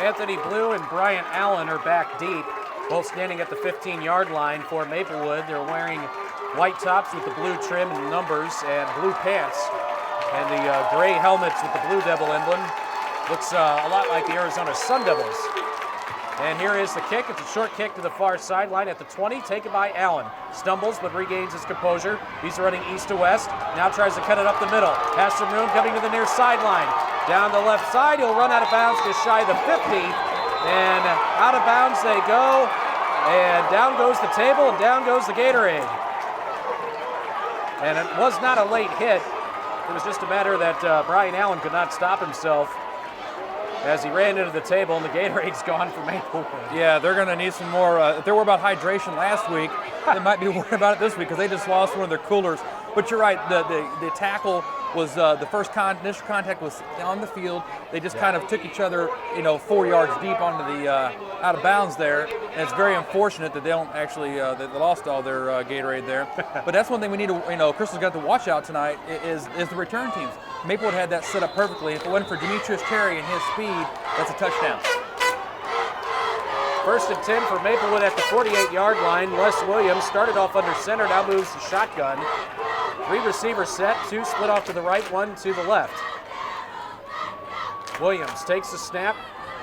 Anthony Blue and Brian Allen are back deep, both standing at the 15-yard line for Maplewood. They're wearing white tops with the blue trim and numbers and blue pants, and the gray helmets with the Blue Devil emblem. Looks a lot like the Arizona Sun Devils. And here is the kick. It's a short kick to the far sideline at the 20, taken by Allen. Stumbles but regains his composure. He's running east to west. Now tries to cut it up the middle. Has some room coming to the near sideline. Down the left side, he'll run out of bounds just shy of the 50. And out of bounds they go. And down goes the table and down goes the Gatorade. And it was not a late hit. It was just a matter that Brian Allen could not stop himself as he ran into the table, and the Gatorade's gone for Maplewood. Yeah, they're going to need some more. If they were about hydration last week, they might be worried about it this week because they just lost one of their coolers. But you're right, the tackle was the first initial contact was on the field. They just kind of took each other, 4 yards deep onto the out of bounds there. And it's very unfortunate that they don't actually they lost all their Gatorade there. But that's one thing we need to, Crystal's got to watch out tonight is the return teams. Maplewood had that set up perfectly. If it wasn't for Demetrius Terry and his speed, that's a touchdown. First and 10 for Maplewood at the 48-yard line. Les Williams started off under center, now moves to shotgun. 3 receivers set, 2 split off to the right, 1 to the left. Williams takes the snap,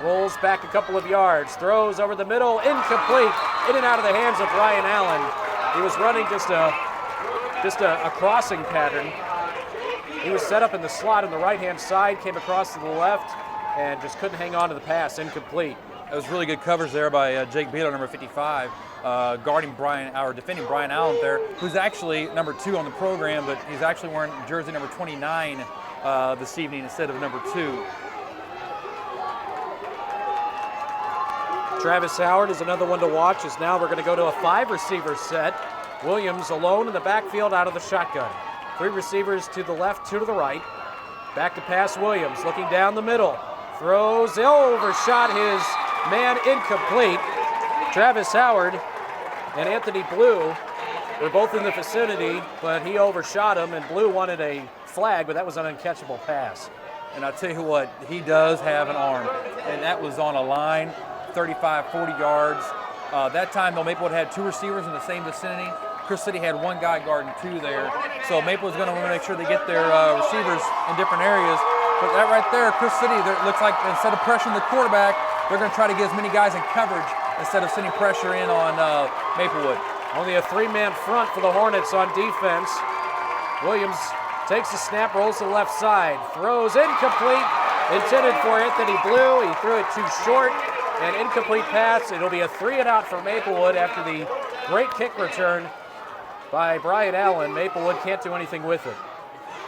rolls back a couple of yards, throws over the middle, incomplete, in and out of the hands of Ryan Allen. He was running just a crossing pattern. He was set up in the slot on the right-hand side, came across to the left, and just couldn't hang on to the pass, incomplete. It was really good coverage there by Jake Beeler, number 55, defending Brian Allen there, who's actually number 2 on the program, but he's actually wearing jersey number 29 this evening instead of number 2. Travis Howard is another one to watch, as now we're going to go to a 5-receiver set. Williams alone in the backfield out of the shotgun. 3 receivers to the left, 2 to the right. Back to pass Williams, looking down the middle. Throws, overshot his man, incomplete. Travis Howard and Anthony Blue were both in the vicinity, but he overshot him, and Blue wanted a flag, but that was an uncatchable pass. And I'll tell you what, he does have an arm, and that was on a line, 35, 40 yards. That time, though, Maplewood had 2 receivers in the same vicinity. Chris City had 1 guy guarding 2 there. So Maplewood's going to want to make sure they get their receivers in different areas. But that right there, Chris City, it looks like instead of pressuring the quarterback, they're going to try to get as many guys in coverage instead of sending pressure in on Maplewood. Only a 3-man front for the Hornets on defense. Williams takes the snap, rolls to the left side, throws incomplete, intended for Anthony Blue. He threw it too short, an incomplete pass. It'll be a 3-and-out for Maplewood after the great kick return by Brian Allen. Maplewood can't do anything with it.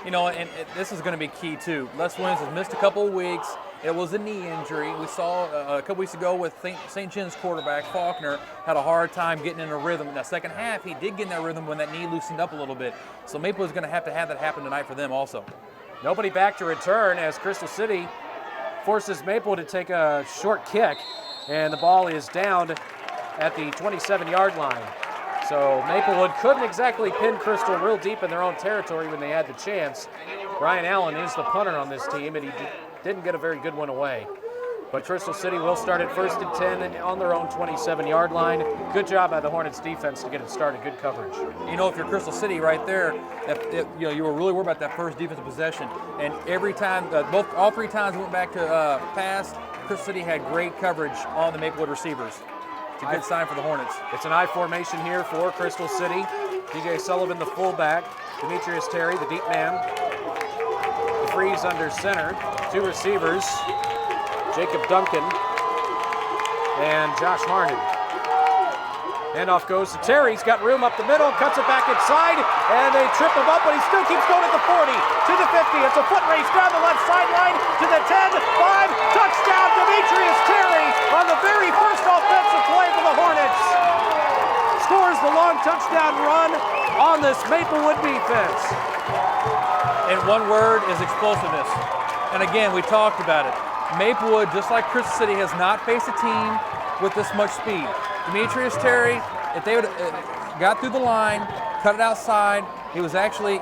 And this is going to be key too. Les Williams has missed a couple of weeks. It was a knee injury. We saw a couple weeks ago with St. John's quarterback Faulkner had a hard time getting in a rhythm. In the second half, he did get in that rhythm when that knee loosened up a little bit. So Maplewood's going to have that happen tonight for them also. Nobody back to return as Crystal City forces Maplewood to take a short kick, and the ball is down at the 27-yard line. So Maplewood couldn't exactly pin Crystal real deep in their own territory when they had the chance. Brian Allen is the punter on this team, and he didn't get a very good one away. But Crystal City will start at 1st and 10 and on their own 27-yard line. Good job by the Hornets defense to get it started. Good coverage. If you're Crystal City right there, you were really worried about that first defensive possession. And every time, all 3 times we went back to pass, Crystal City had great coverage on the Maplewood receivers. It's a good sign for the Hornets. It's an I formation here for Crystal City. DJ Sullivan, the fullback. Demetrius Terry, the deep man. The freeze under center. 2 receivers. Jacob Duncan and Josh Harnan. Handoff goes to Terry. He's got room up the middle, cuts it back inside, and they trip him up, but he still keeps going at the 40, to the 50. It's a foot race down the left sideline to the 10, 5, touchdown, Demetrius Terry on the very first offensive play for the Hornets. Scores the long touchdown run on this Maplewood defense. And one word is explosiveness. And again, we talked about it. Maplewood, just like Crystal City, has not faced a team with this much speed. Demetrius Terry, if they would got through the line, cut it outside, he was actually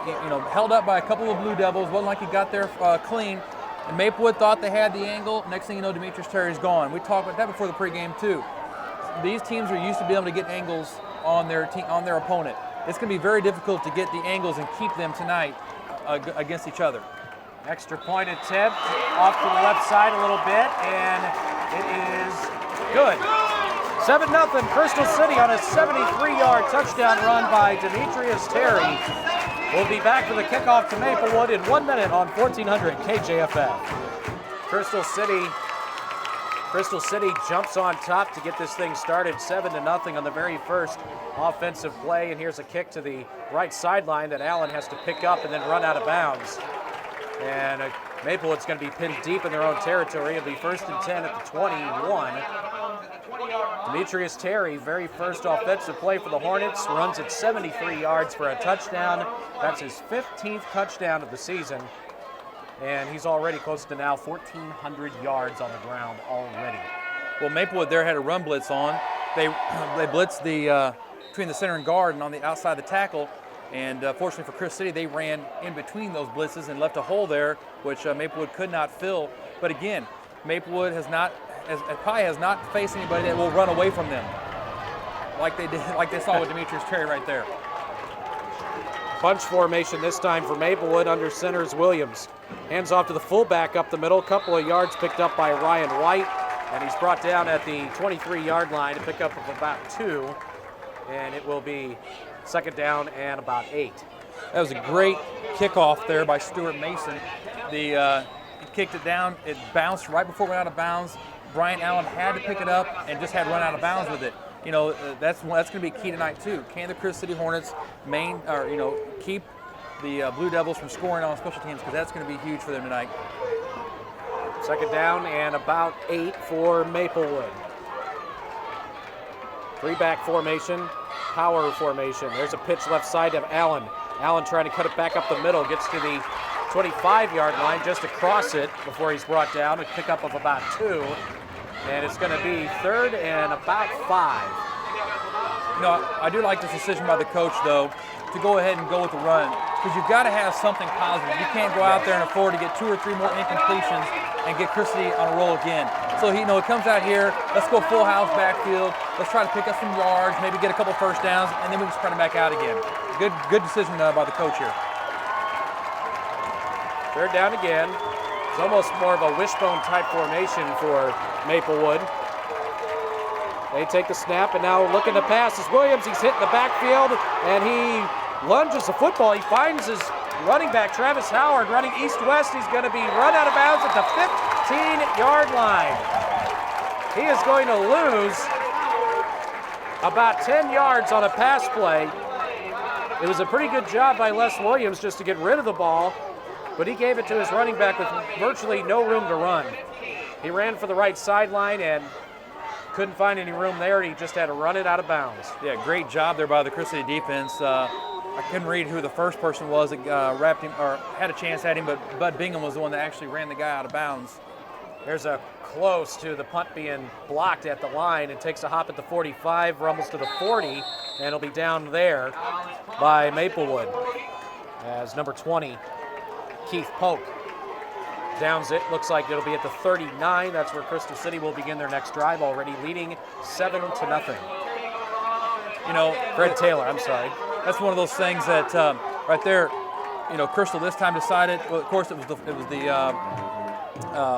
held up by a couple of Blue Devils. Wasn't like he got there clean. And Maplewood thought they had the angle. Next thing you know, Demetrius Terry's gone. We talked about that before the pregame too. These teams are used to being able to get angles on their opponent. It's going to be very difficult to get the angles and keep them tonight against each other. Extra point attempt off to the left side a little bit, and it is good. 7-0 Crystal City on a 73-yard touchdown run by Demetrius Terry. We'll be back for the kickoff to Maplewood in 1 minute on 1400 KJFF. Crystal City jumps on top to get this thing started 7-0 on the very first offensive play. And here's a kick to the right sideline that Allen has to pick up and then run out of bounds. And Maplewood's going to be pinned deep in their own territory. It'll be 1st and 10 at the 21. Demetrius Terry, very first offensive play for the Hornets, runs it 73 yards for a touchdown. That's his 15th touchdown of the season. And he's already close to now 1,400 yards on the ground already. Well, Maplewood there had a run blitz on. They blitzed between the center and guard and on the outside of the tackle. And fortunately for Crystal City, they ran in between those blitzes and left a hole there, which Maplewood could not fill. But again, Maplewood probably has not faced anybody that will run away from them, like they saw with Demetrius Terry right there. Bunch formation this time for Maplewood under centers Williams. Hands off to the fullback up the middle. Couple of yards picked up by Ryan White, and he's brought down at the 23-yard line to pick up of about 2, and it will be 2nd down and about 8. That was a great kickoff there by Stuart Mason. He kicked it down. It bounced right before it went out of bounds. Brian Allen had to pick it up and just had run out of bounds with it. You know, that's going to be key tonight too. Can the Crystal City Hornets keep the Blue Devils from scoring on special teams, because that's going to be huge for them tonight. 2nd down and about 8 for Maplewood. 3-back formation, power formation. There's a pitch left side of Allen. Allen trying to cut it back up the middle, gets to the 25-yard line just across it before he's brought down. A pickup of about 2. And it's going to be 3rd and about 5. No, I do like this decision by the coach, though, to go ahead and go with the run, because you've got to have something positive. You can't go out there and afford to get 2 or 3 more incompletions and get Crystal City on a roll again. So he comes out here, let's go full house backfield, let's try to pick up some yards, maybe get a couple first downs, and then we can spread them back out again. Good decision by the coach here. 3rd down again. It's almost more of a wishbone type formation for Maplewood. They take the snap, and now looking to pass is Williams. He's hitting the backfield, and he lunges the football. He finds his running back, Travis Howard, running east-west. He's going to be run out of bounds at the 15-yard line. He is going to lose about 10 yards on a pass play. It was a pretty good job by Les Williams just to get rid of the ball, but he gave it to his running back with virtually no room to run. He ran for the right sideline and couldn't find any room there. He just had to run it out of bounds. Yeah, great job there by the Crystal City defense. I couldn't read who the first person was that wrapped him or had a chance at him, but Bud Bingham was the one that actually ran the guy out of bounds. There's a close to the punt being blocked at the line, and takes a hop at the 45, rumbles to the 40, and it'll be down there by Maplewood as number 20, Keith Polk, downs it. Looks like it'll be at the 39. That's where Crystal City will begin their next drive, already leading 7-0. Fred Taylor, I'm sorry. That's one of those things that right there, Crystal this time decided. Well, of course, it was the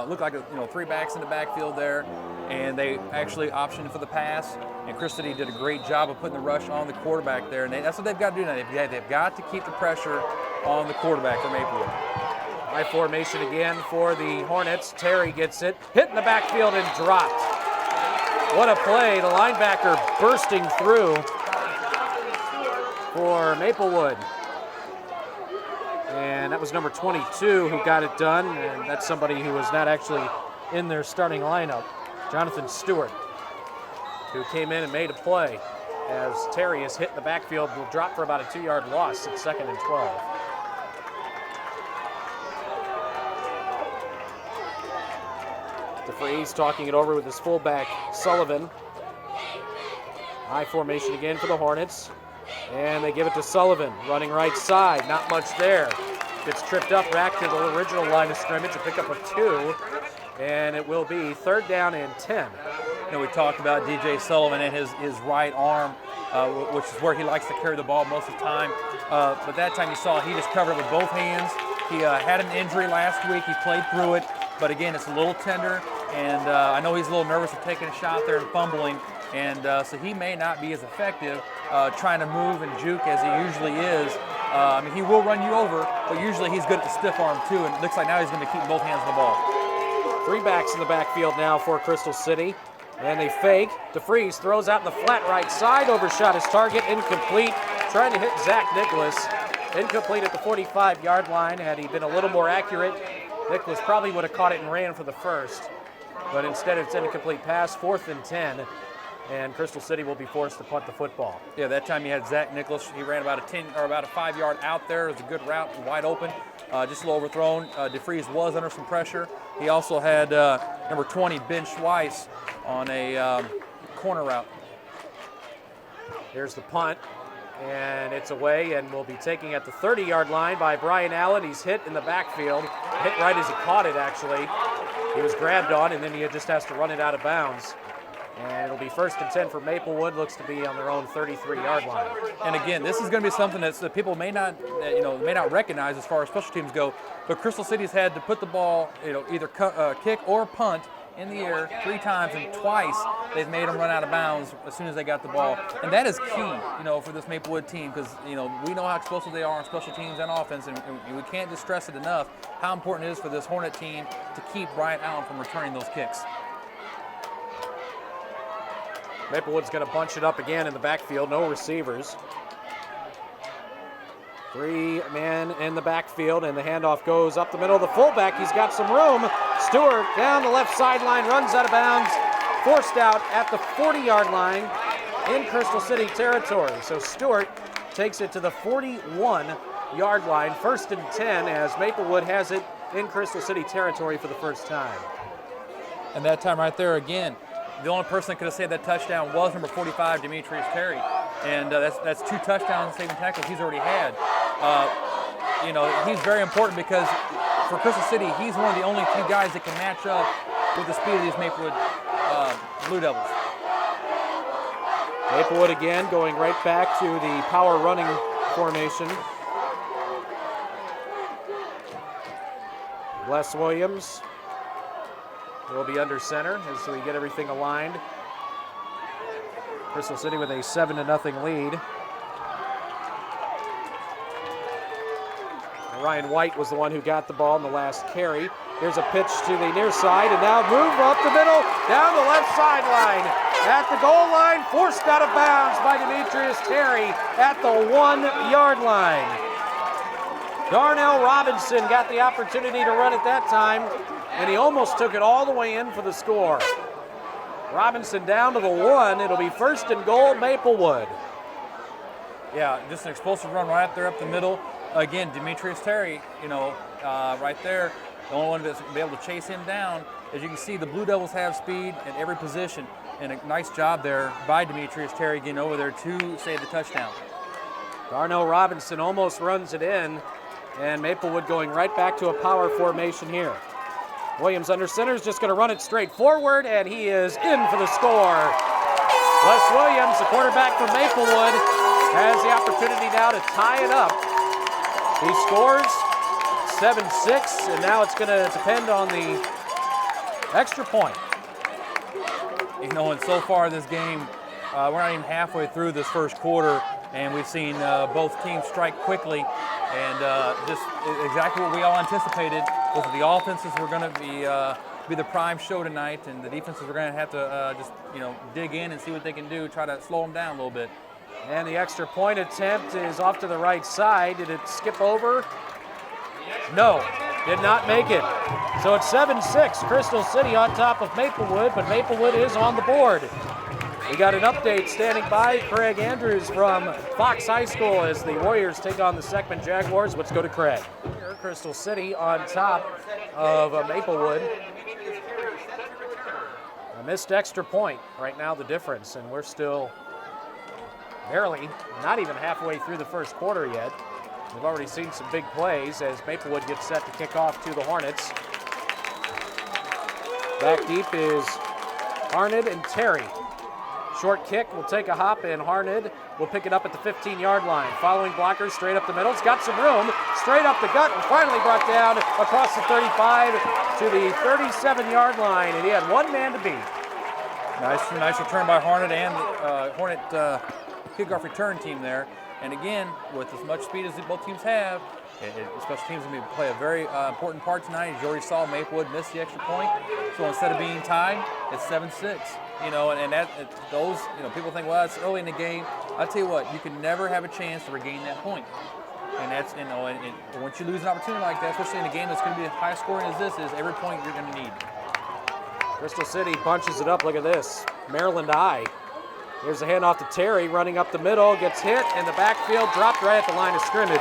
looked like 3 backs in the backfield there, and they actually optioned for the pass. And Crystal City did a great job of putting the rush on the quarterback there, and that's what they've got to do now. They've got to keep the pressure on the quarterback for Maplewood. High formation again for the Hornets. Terry gets it, hit in the backfield and dropped. What a play! The linebacker bursting through for Maplewood. And that was number 22 who got it done, and that's somebody who was not actually in their starting lineup, Jonathan Stewart, who came in and made a play as Terry is hit in the backfield, will drop for about a 2-yard loss at 2nd and 12. DeFreeze talking it over with his fullback, Sullivan. High formation again for the Hornets. And they give it to Sullivan, running right side. Not much there. Gets tripped up back to the original line of scrimmage, a pickup of 2, and it will be 3rd down and 10. You know, we talked about DJ Sullivan and his right arm, which is where he likes to carry the ball most of the time. But that time you saw he just covered it with both hands. He had an injury last week. He played through it, but again, it's a little tender, and I know he's a little nervous of taking a shot there and fumbling, and so he may not be as effective trying to move and juke as he usually is. I mean, he will run you over, but usually he's good at the stiff arm too, and it looks like now he's going to keep both hands on the ball. 3 backs in the backfield now for Crystal City. And they fake. DeFries throws out in the flat right side, overshot his target, incomplete. Trying to hit Zach Nicholas. Incomplete at the 45-yard line. Had he been a little more accurate, Nicholas probably would have caught it and ran for the first. But instead it's an incomplete pass, 4th and 10. And Crystal City will be forced to punt the football. Yeah, that time you had Zach Nicholas. He ran about a 5-yard out there. It was a good route, wide open. Just a little overthrown. DeFries was under some pressure. He also had number 20, Ben Schweiss, on a corner route. Here's the punt, and it's away, and will be taking at the 30-yard line by Brian Allen. He's hit in the backfield. Hit right as he caught it, actually. He was grabbed on, and then he just has to run it out of bounds. And it'll be 1st and 10 for Maplewood. Looks to be on their own 33-yard line. And again, this is going to be something that people may not recognize as far as special teams go. But Crystal City's had to put the ball, either kick or punt in the air 3 times, and twice they've made them run out of bounds as soon as they got the ball. And that is key, for this Maplewood team, because we know how explosive they are on special teams and offense, and we can't just stress it enough how important it is for this Hornet team to keep Brian Allen from returning those kicks. Maplewood's going to bunch it up again in the backfield, no receivers. 3 men in the backfield, and the handoff goes up the middle of the fullback. He's got some room. Stewart down the left sideline, runs out of bounds, forced out at the 40-yard line in Crystal City territory. So Stewart takes it to the 41-yard line, 1st and 10, as Maplewood has it in Crystal City territory for the first time. And that time right there again, the only person that could have saved that touchdown was number 45, Demetrius Terry. And that's 2 touchdowns saving tackles he's already had. He's very important because for Crystal City, he's one of the only 2 guys that can match up with the speed of these Maplewood Blue Devils. Maplewood again going right back to the power running formation. Les Williams will be under center as we get everything aligned. Crystal City with a 7-0 lead. Ryan White was the one who got the ball in the last carry. Here's a pitch to the near side, and now move up the middle, down the left sideline. At the goal line, forced out of bounds by Demetrius Terry at the 1-yard line. Darnell Robinson got the opportunity to run at that time, and he almost took it all the way in for the score. Robinson down to the 1. It'll be 1st and goal, Maplewood. Yeah, just an explosive run right up there up the middle. Again, Demetrius Terry, right there, the only one that's be able to chase him down. As you can see, the Blue Devils have speed at every position, and a nice job there by Demetrius Terry getting over there to save the touchdown. Darnell Robinson almost runs it in, and Maplewood going right back to a power formation here. Williams under center is just going to run it straight forward, and he is in for the score. Les Williams, the quarterback from Maplewood, has the opportunity now to tie it up. He scores 7-6, and now it's going to depend on the extra point. And so far this game, we're not even halfway through this first quarter, and we've seen both teams strike quickly, and just exactly what we all anticipated was that the offenses were going to be the prime show tonight, and the defenses were going to have to just dig in and see what they can do, try to slow them down a little bit. And the extra point attempt is off to the right side. Did it skip over? No, did not make it. So it's 7-6, Crystal City on top of Maplewood, but Maplewood is on the board. We got an update standing by. Craig Andrews from Fox High School as the Warriors take on the Seckman Jaguars. Let's go to Craig. Here, Crystal City on top of Maplewood. A missed extra point, right now the difference, and we're still barely, not even halfway through the first quarter yet. We've already seen some big plays as Maplewood gets set to kick off to the Hornets. Back deep is Harned and Terry. Short kick will take a hop, and Harned will pick it up at the 15-yard line. Following blockers straight up the middle. It's got some room. Straight up the gut and finally brought down across the 35 to the 37-yard line, and he had one man to beat. Nice return by Harned and Hornet kickoff return team there. And again, with as much speed as both teams have, special teams going to play a very important part tonight. As you already saw, Maplewood missed the extra point. So instead of being tied, it's 7-6. And that those, people think, well, it's early in the game. I'll tell you what, you can never have a chance to regain that point. And that's, and once you lose an opportunity like that, especially in a game that's going to be as high scoring as this is, every point you're going to need. Crystal City punches it up. Look at this. Maryland I. Here's a handoff to Terry, running up the middle, gets hit in the backfield, dropped right at the line of scrimmage.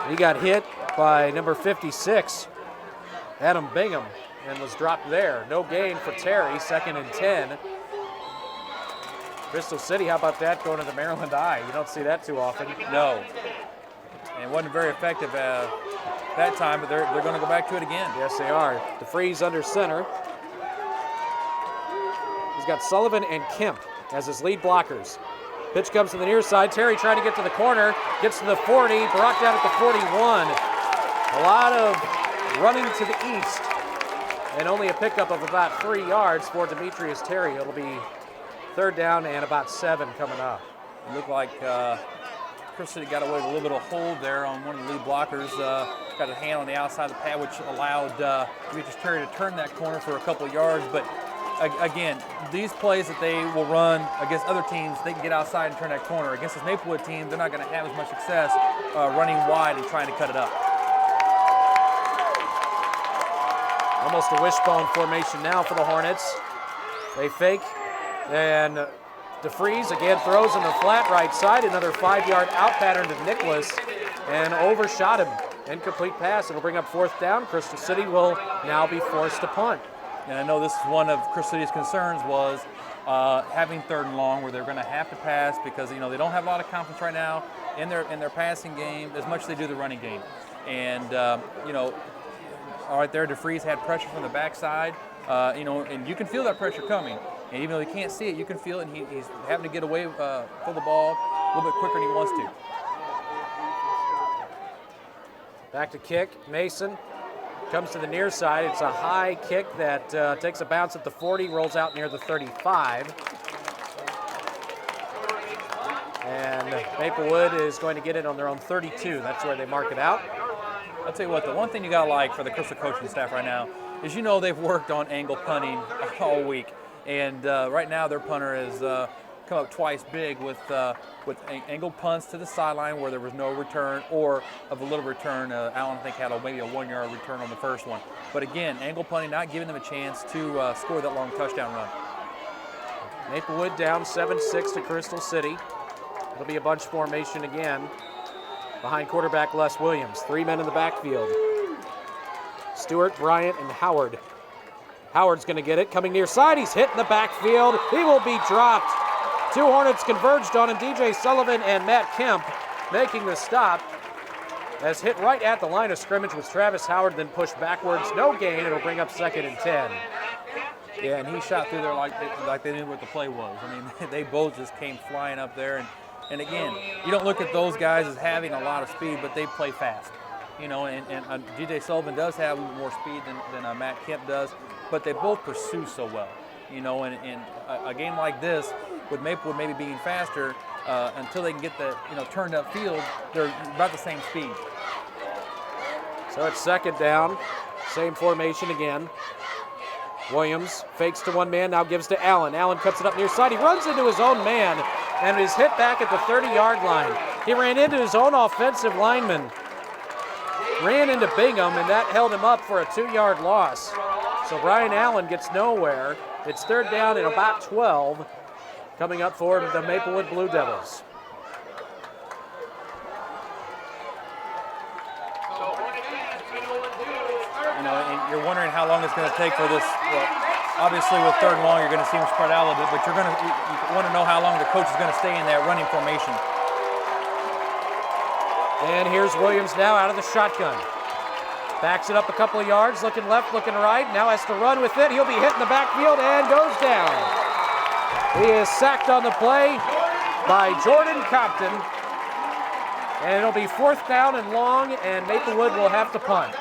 He got hit by number 56, Adam Bingham, and was dropped there. No gain for Terry, 2nd and 10. Crystal City, how about that, going to the Maryland I? You don't see that too often. No. And it wasn't very effective that time, but they're going to go back to it again. Yes, they are. DeFries under center. He's got Sullivan and Kemp as his lead blockers. Pitch comes to the near side. Terry trying to get to the corner. Gets to the 40. Brought down at the 41. A lot of running to the east. And only a pickup of about 3 yards for Demetrius Terry. It'll be 3rd down and about 7 coming up. It looked like Crystal City got away with a little bit of hold there on one of the lead blockers. Got a hand on the outside of the pad, which allowed Demetrius Terry to turn that corner for a couple of yards. But again, these plays that they will run against other teams, they can get outside and turn that corner. Against this Maplewood team, they're not going to have as much success running wide and trying to cut it up. Almost a wishbone formation now for the Hornets. They fake, and DeFries again throws in the flat right side. Another 5-yard out pattern to Nicholas, and overshot him. Incomplete pass. It'll bring up 4th down. Crystal City will now be forced to punt. And I know this is one of Crystal City's concerns was having 3rd and long, where they're going to have to pass because they don't have a lot of confidence right now in their passing game as much as they do the running game. And all right there, DeFries had pressure from the backside, and you can feel that pressure coming. And even though he can't see it, you can feel it. And he's having to get away for the ball a little bit quicker than he wants to. Back to kick. Mason comes to the near side. It's a high kick that takes a bounce at the 40, rolls out near the 35. And Maplewood is going to get it on their own 32. That's where they mark it out. I'll tell you what, the one thing you got to like for the Crystal coaching staff right now is they've worked on angle punting all week. And right now their punter has come up twice big with angle punts to the sideline where there was no return or of a little return. Allen, I think, had maybe a 1-yard return on the first one. But again, angle punting, not giving them a chance to score that long touchdown run. Maplewood down 7-6 to Crystal City. It'll be a bunch formation again behind quarterback Les Williams. 3 men in the backfield. Stewart, Bryant, and Howard. Howard's going to get it. Coming near side. He's hit in the backfield. He will be dropped. 2 Hornets converged on him. DJ Sullivan and Matt Kemp making the stop. As hit right at the line of scrimmage was Travis Howard, then pushed backwards. No gain. It'll bring up 2nd and 10. Yeah, and he shot through there like they knew what the play was. I mean, they both just came flying up there. And again, you don't look at those guys as having a lot of speed, but they play fast. And DJ Sullivan does have a little more speed than Matt Kemp does, but they both pursue so well. And a game like this, with Maplewood maybe being faster, until they can get the turned up field, they're about the same speed. So it's 2nd down, same formation again. Williams fakes to one man, now gives to Allen. Allen cuts it up near side. He runs into his own man and is hit back at the 30-yard line. He ran into his own offensive lineman. Ran into Bingham, and that held him up for a 2-yard loss. So Brian Allen gets nowhere. It's 3rd down and about 12 coming up for the Maplewood Blue Devils. And you're wondering how long it's going to take for this. Well, obviously, with 3rd and long, you're going to see them spread out a little bit, but you want to know how long the coach is going to stay in that running formation. And here's Williams now out of the shotgun. Backs it up a couple of yards, looking left, looking right. Now has to run with it. He'll be hit in the backfield and goes down. He is sacked on the play by Jordan Compton. And it'll be 4th down and long, and Maplewood will have to punt.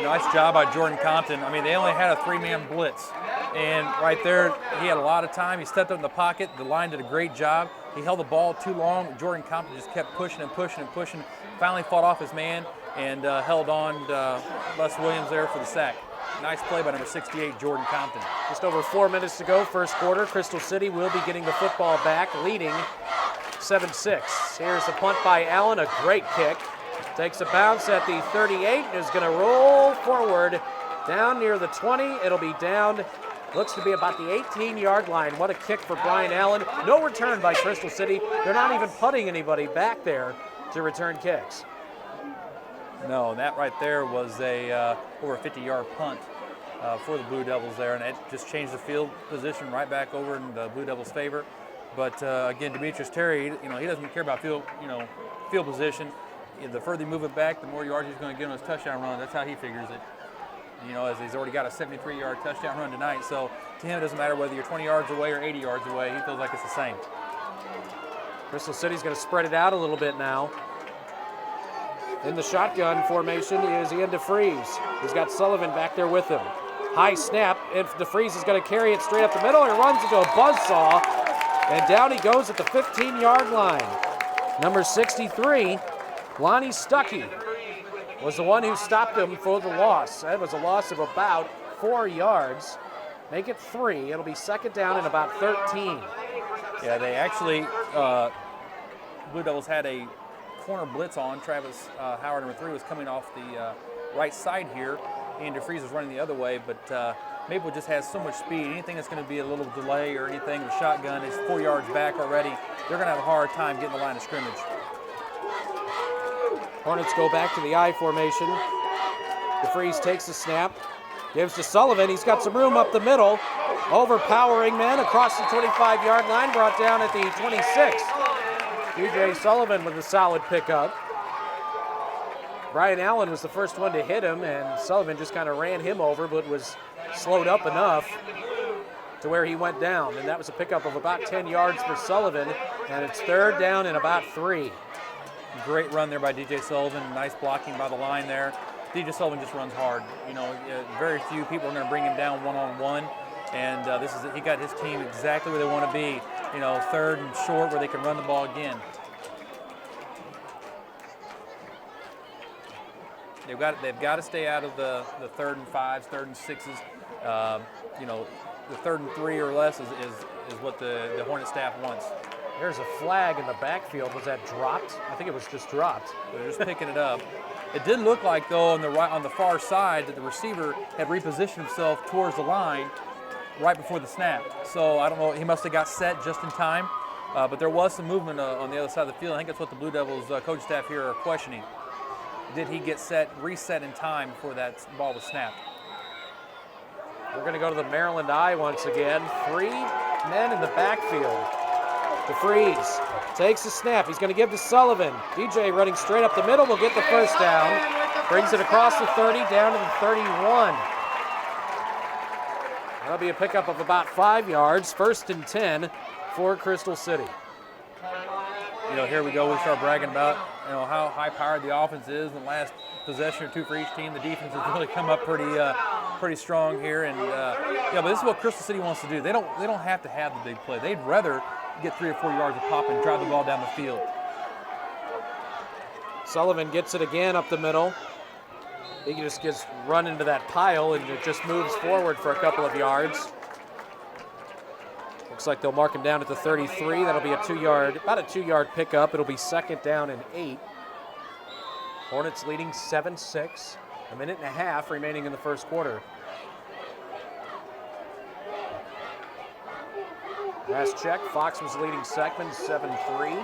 Nice job by Jordan Compton. I mean, they only had a 3-man blitz. And right there, he had a lot of time. He stepped up in the pocket. The line did a great job. He held the ball too long. Jordan Compton just kept pushing and pushing and pushing. Finally fought off his man and held on to Les Williams there for the sack. Nice play by number 68, Jordan Compton. Just over 4 minutes to go, first quarter. Crystal City will be getting the football back, leading 7-6. Here's the punt by Allen, a great kick. Takes a bounce at the 38, is going to roll forward down near the 20. It'll be down, looks to be about the 18-yard line. What a kick for Brian Allen. No return by Crystal City. They're not even putting anybody back there to return kicks. No, that right there was a over a 50-yard punt for the Blue Devils there, and it just changed the field position right back over in the Blue Devils' favor. But again, Demetrius Terry, he doesn't care about field position. The further you move it back, the more yards he's going to get on his touchdown run. That's how he figures it. As he's already got a 73-yard touchdown run tonight. So to him, it doesn't matter whether you're 20 yards away or 80 yards away. He feels like it's the same. Crystal City's going to spread it out a little bit now. In the shotgun formation is Ian DeFries. He's got Sullivan back there with him. High snap, and DeFries is going to carry it straight up the middle. He runs into a buzzsaw, and down he goes at the 15-yard line. Number 63, Lonnie Stuckey, was the one who stopped him for the loss. That was a loss of about 4 yards. Make it 3. It'll be 2nd down and about 13. Yeah, they actually, Blue Devils had a corner blitz on. Travis Howard, number 3, was coming off the right side here. Ian DeFries was running the other way, but Maplewood just has so much speed. Anything that's going to be a little delay or anything, the shotgun is 4 yards back already. They're going to have a hard time getting the line of scrimmage. Hornets go back to the I formation. DeFries takes the snap, gives to Sullivan. He's got some room up the middle. Overpowering man across the 25-yard line, brought down at the 26. DJ Sullivan with a solid pickup. Brian Allen was the first one to hit him, and Sullivan just kind of ran him over, but was slowed up enough to where he went down. And that was a pickup of about 10 yards for Sullivan, and it's 3rd down and about 3. Great run there by DJ Sullivan. Nice blocking by the line there. DJ Sullivan just runs hard. Very few people are going to bring him down one-on-one, and he got his team exactly where they want to be. 3rd and short where they can run the ball again. They've got to stay out of the 3rd and 5s, 3rd and 6s. The 3rd and 3 or less is what the Hornet staff wants. There's a flag in the backfield. Was that dropped? I think it was just dropped. They're just picking it up. It did look like, though, on the far side that the receiver had repositioned himself towards the line right before the snap. So I don't know. He must have got set just in time. But there was some movement on the other side of the field. I think that's what the Blue Devils coaching staff here are questioning. Did he get reset in time before that ball was snapped? We're going to go to the Maryland I once again. 3 men in the backfield. DeFries takes the snap. He's going to give to Sullivan. DJ running straight up the middle will get the first down. Brings it across the 30 down to the 31. That'll be a pickup of about 5 yards. 1st and 10 for Crystal City. Here we go. We start bragging about how high-powered the offense is. In the last possession or 2 for each team, the defense has really come up pretty strong here. And but this is what Crystal City wants to do. They don't have to have the big play. They'd rather get 3 or 4 yards of pop and drive the ball down the field. Sullivan gets it again up the middle. He just gets run into that pile and it just moves forward for a couple of yards. Looks like they'll mark him down at the 33. That'll be about a 2-yard pickup. It'll be 2nd down and 8. Hornets leading 7-6. A minute and a half remaining in the first quarter. Last check, Fox was leading Seckman 7-3.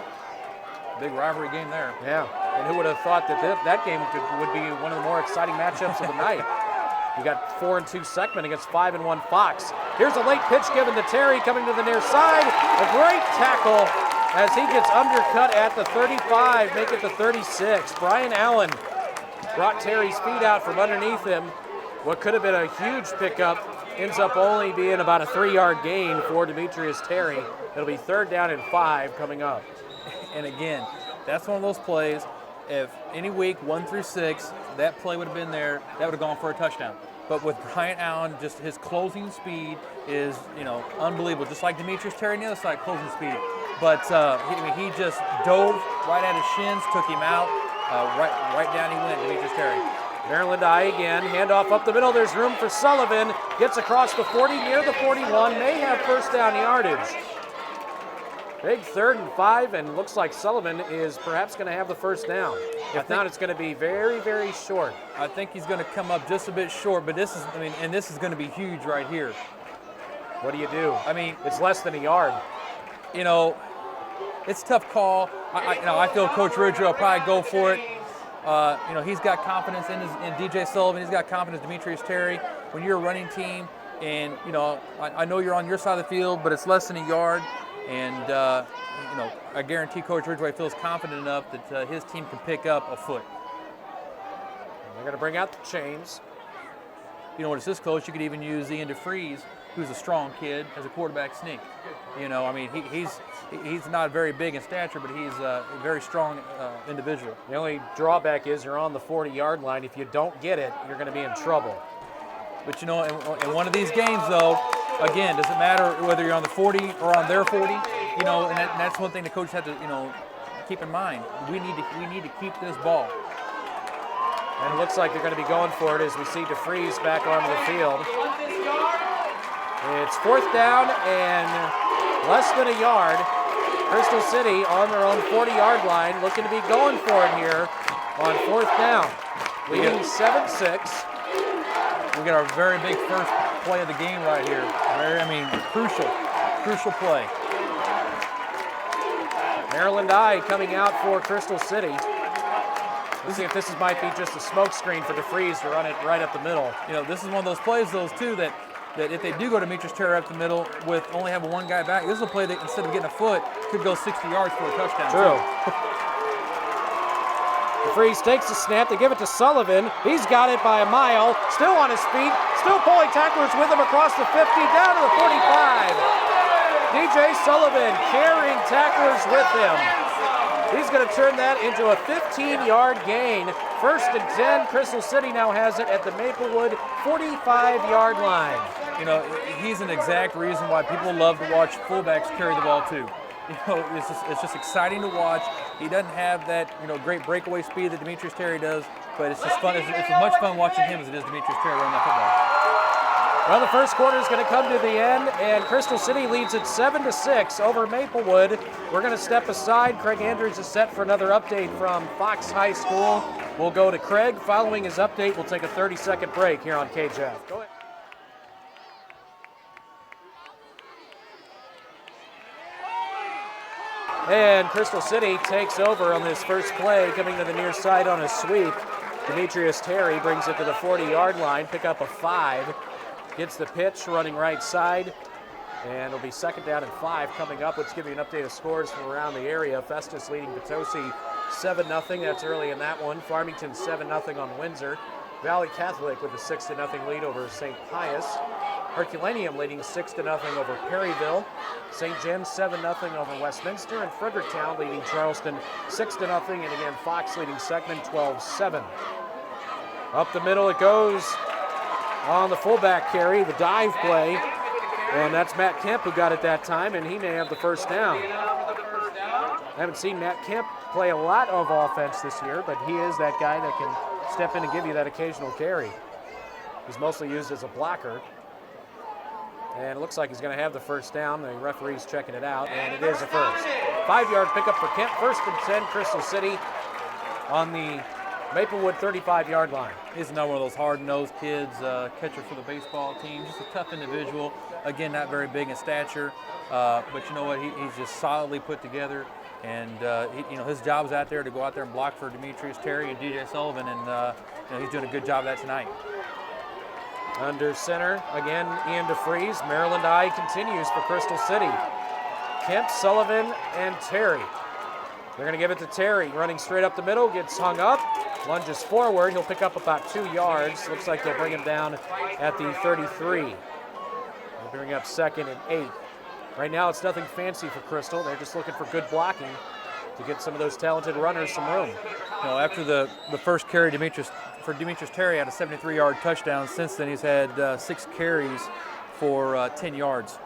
Big rivalry game there. Yeah, and who would have thought that game would be one of the more exciting matchups of the night. You got 4-2 Seckman against 5-1 Fox. Here's a late pitch given to Terry coming to the near side. A great tackle as he gets undercut at the 35, make it the 36. Brian Allen brought Terry's feet out from underneath him. What could have been a huge pickup ends up only being about a 3-yard gain for Demetrius Terry. It'll be 3rd down and 5 coming up. And again, that's one of those plays, if any week 1 through 6, that play would have been there, that would have gone for a touchdown. But with Brian Allen, just his closing speed is, unbelievable. Just like Demetrius Terry on the other side, closing speed. But he just dove right at his shins, took him out, right down he went, Demetrius Terry. Maryland I again, handoff up the middle. There's room for Sullivan. Gets across the 40, near the 41, may have first down yardage. Big 3rd and 5, and looks like Sullivan is perhaps going to have the first down. If not, it's going to be very, very short. I think he's going to come up just a bit short, but this is going to be huge right here. What do? It's less than a yard. It's a tough call. I feel Coach Ridgway will probably go for it. He's got confidence in DJ Sullivan. He's got confidence in Demetrius Terry. When you're a running team, and I know you're on your side of the field, but it's less than a yard. And, I guarantee Coach Ridgway feels confident enough that his team can pick up a foot. They're going to bring out the chains. When it's this close, you could even use Ian DeFries, who's a strong kid, as a quarterback sneak. He's not very big in stature, but he's a very strong individual. The only drawback is you're on the 40-yard line. If you don't get it, you're going to be in trouble. But, in one of these games, though, again, does it matter whether you're on the 40 or on their 40? And that's one thing the coaches have to, keep in mind. We need to keep this ball. And it looks like they're going to be going for it as we see DeFries back onto the field. It's 4th down and less than a yard. Crystal City on their own 40-yard line, looking to be going for it here on 4th down. Leading 7-6. We get our very big first play of the game right here. Crucial play. Maryland I coming out for Crystal City. Let's see if this might be just a smoke screen for DeFries to run it right up the middle. This is one of those plays, too, that if they do go to Demetrius Terry up the middle with only having one guy back, this is a play that instead of getting a foot, could go 60 yards for a touchdown. True. DeFries takes the snap. They give it to Sullivan. He's got it by a mile. Still on his feet. Still pulling tacklers with him across the 50, down to the 45. DJ Sullivan carrying tacklers with him. He's going to turn that into a 15-yard gain. 1st and 10. Crystal City now has it at the Maplewood 45-yard line. He's an exact reason why people love to watch fullbacks carry the ball too. It's just exciting to watch. He doesn't have that great breakaway speed that Demetrius Terry does, but it's just fun. It's as much fun watching him as it is Demetrius Terry running that football. Well, the first quarter is going to come to the end, and Crystal City leads it 7-6 over Maplewood. We're going to step aside. Craig Andrews is set for another update from Fox High School. We'll go to Craig. Following his update, we'll take a 30-second break here on KJF. Go ahead. And Crystal City takes over on this first play, coming to the near side on a sweep. Demetrius Terry brings it to the 40-yard line, pick up a 5. Gets the pitch, running right side. And it'll be 2nd down and 5 coming up. Let's give you an update of scores from around the area. Festus leading Potosi 7-0. That's early in that one. Farmington 7-0 on Windsor. Valley Catholic with a 6-0 lead over St. Pius. Herculaneum leading 6-0 over Perryville. St. James 7-0 over Westminster, and Fredericktown leading Charleston 6-0, and again Fox leading Seckman 12-7. Up the middle it goes on the fullback carry, the dive play, and that's Matt Kemp who got it that time, and he may have the first down. I haven't seen Matt Kemp play a lot of offense this year, but he is that guy that can step in and give you that occasional carry. He's mostly used as a blocker. And it looks like he's going to have the first down. The referee's checking it out, and it is a first. 5-yard pickup for Kemp. 1st and 10, Crystal City on the Maplewood 35-yard line. He's another one of those hard-nosed kids, catcher for the baseball team. Just a tough individual. Again, not very big in stature, but you know what? He's just solidly put together. And his job is out there to go out there and block for Demetrius Terry and DJ Sullivan, and he's doing a good job of that tonight. Under center, again, Ian DeFries. Maryland I continues for Crystal City. Kemp, Sullivan, and Terry. They're going to give it to Terry, running straight up the middle, gets hung up, lunges forward. He'll pick up about 2 yards. Looks like they'll bring him down at the 33. They'll bring up 2nd and 8. Right now, it's nothing fancy for Crystal. They're just looking for good blocking to get some of those talented runners some room. After the first carry, Demetrius Terry had a 73-yard touchdown. Since then, he's had 6 carries for 10 yards.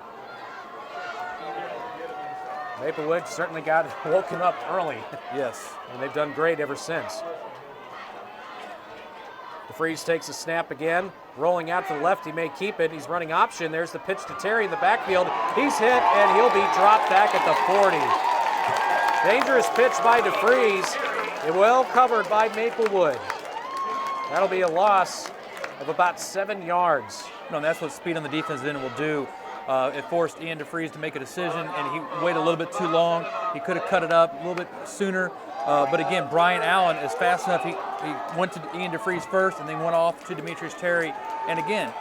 Maplewood certainly got woken up early. Yes. And they've done great ever since. DeFries takes a snap again. Rolling out to the left, he may keep it. He's running option. There's the pitch to Terry in the backfield. He's hit, and he'll be dropped back at the 40. Dangerous pitch by DeFries. And well covered by Maplewood. That'll be a loss of about 7 yards. And that's what speed on the defensive end will do. It forced Ian DeFries to make a decision, and he waited a little bit too long. He could have cut it up a little bit sooner. But again, Brian Allen is fast enough. He went to Ian DeFries first and then went off to Demetrius Terry. And again,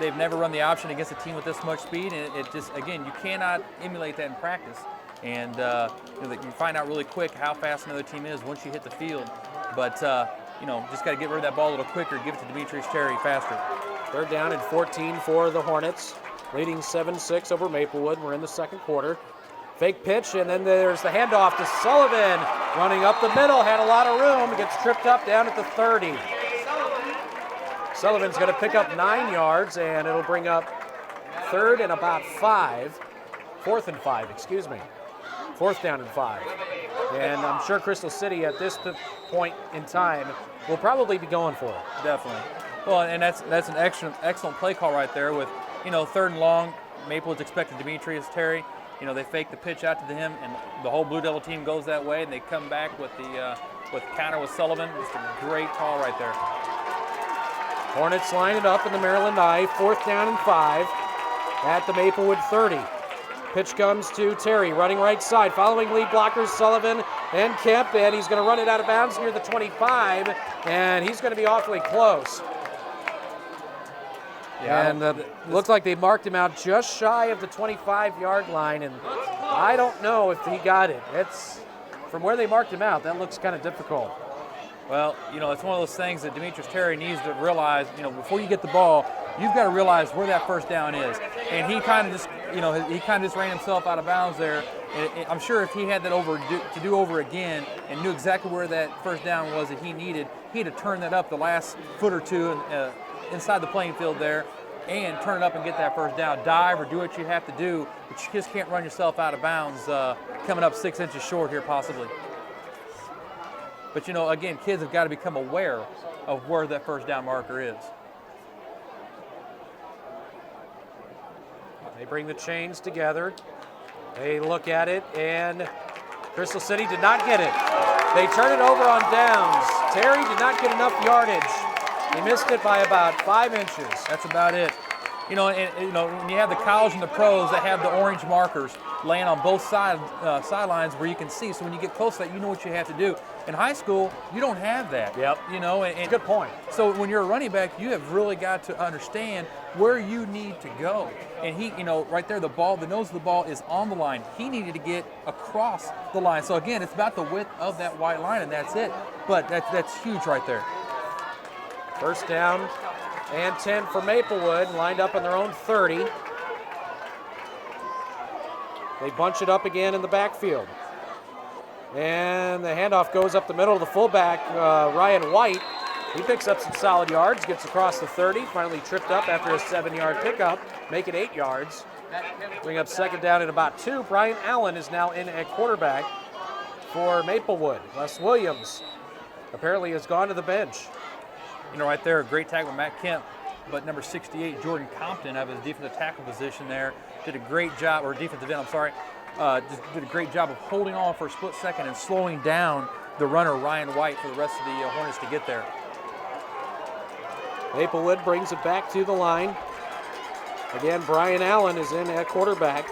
they've never run the option against a team with this much speed. And it just, again, you cannot emulate that in practice. And you find out really quick how fast another team is once you hit the field. But, just got to get rid of that ball a little quicker, give it to Demetrius Terry faster. 3rd down and 14 for the Hornets, leading 7-6 over Maplewood. We're in the second quarter. Fake pitch, and then there's the handoff to Sullivan. Running up the middle, had a lot of room, gets tripped up down at the 30. Sullivan's going to pick up 9 yards, and it'll bring up 3rd and about 5. 4th and 5, excuse me. 4th down and 5. And I'm sure Crystal City at this point in time will probably be going for it. Definitely. Well, and that's an excellent play call right there with, 3rd and long. Maplewood's expecting Demetrius Terry. They fake the pitch out to him, and the whole Blue Devil team goes that way, and they come back with the counter with Sullivan. Just a great call right there. Hornets line it up in the Maryland I, 4th down and 5 at the Maplewood 30. Pitch comes to Terry, running right side, following lead blockers Sullivan and Kemp, and he's going to run it out of bounds near the 25, and he's going to be awfully close. Yeah, and looks like they marked him out just shy of the 25-yard line, and I don't know if he got it. It's from where they marked him out, that looks kind of difficult. Well, it's one of those things that Demetrius Terry needs to realize, before you get the ball, you've got to realize where that first down is. And he kind of just, ran himself out of bounds there. And I'm sure if he had that to do over again and knew exactly where that first down was that he needed, he'd have turned that up the last foot or two inside the playing field there and turn it up and get that first down. Dive or do what you have to do, but you just can't run yourself out of bounds coming up 6 inches short here possibly. But, again, kids have got to become aware of where that first down marker is. They bring the chains together. They look at it, and Crystal City did not get it. They turn it over on downs. Terry did not get enough yardage. He missed it by about 5 inches. That's about it. When you have the college and the pros that have the orange markers laying on both sidelines where you can see. So when you get close to that, you know what you have to do. In high school, you don't have that. Yep. And good point. So when you're a running back, you have really got to understand where you need to go. And he, right there, the nose of the ball is on the line. He needed to get across the line. So again, it's about the width of that white line, and that's it. But that's huge right there. 1st down and 10 for Maplewood, lined up on their own 30. They bunch it up again in the backfield. And the handoff goes up the middle of the fullback, Ryan White. He picks up some solid yards, gets across the 30, finally tripped up after a 7-yard pickup, make it 8 yards. Bring up 2nd down and about 2. Brian Allen is now in at quarterback for Maplewood. Les Williams apparently has gone to the bench. Right there, a great tackle with Matt Kemp, but number 68, Jordan Compton, out of his defensive tackle position there, did a great job, or defensive end, I'm sorry, just did a great job of holding on for a split second and slowing down the runner, Ryan White, for the rest of the Hornets to get there. Maplewood brings it back to the line. Again, Brian Allen is in at quarterback.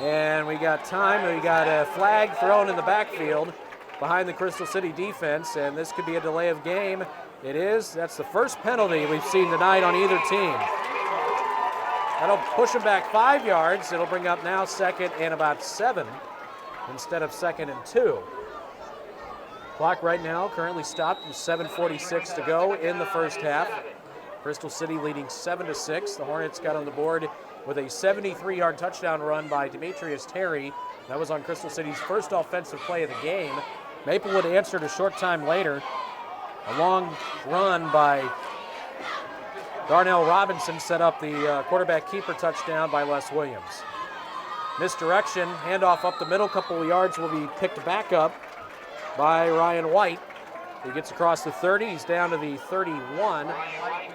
And we got time. We got a flag thrown in the backfield behind the Crystal City defense, and this could be a delay of game. It is. That's the first penalty we've seen tonight on either team. That'll push him back 5 yards. It'll bring up now 2nd and about 7 instead of 2nd and 2. Clock right now currently stopped with 7:46 to go in the first half. Crystal City leading 7-6. The Hornets got on the board with a 73-yard touchdown run by Demetrius Terry. That was on Crystal City's first offensive play of the game. Maplewood answered a short time later. A long run by Darnell Robinson set up the quarterback keeper touchdown by Les Williams. Misdirection, handoff up the middle, couple of yards will be picked back up by Ryan White. He gets across the 30, he's down to the 31,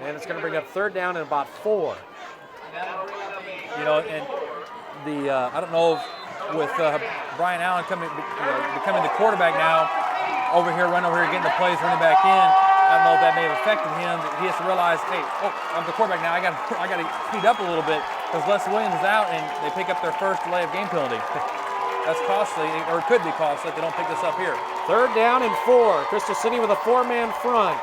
and it's going to bring up 3rd down and about 4. You know, and the I don't know if with Brian Allen becoming the quarterback now, running over here, getting the plays, running back in. I don't know if that may have affected him. He has to realize, hey, I'm the quarterback now. I got to speed up a little bit because Les Williams is out, and they pick up their first delay of game penalty. That's costly, or it could be costly if they don't pick this up here. 3rd down and 4. Crystal City with a 4-man front.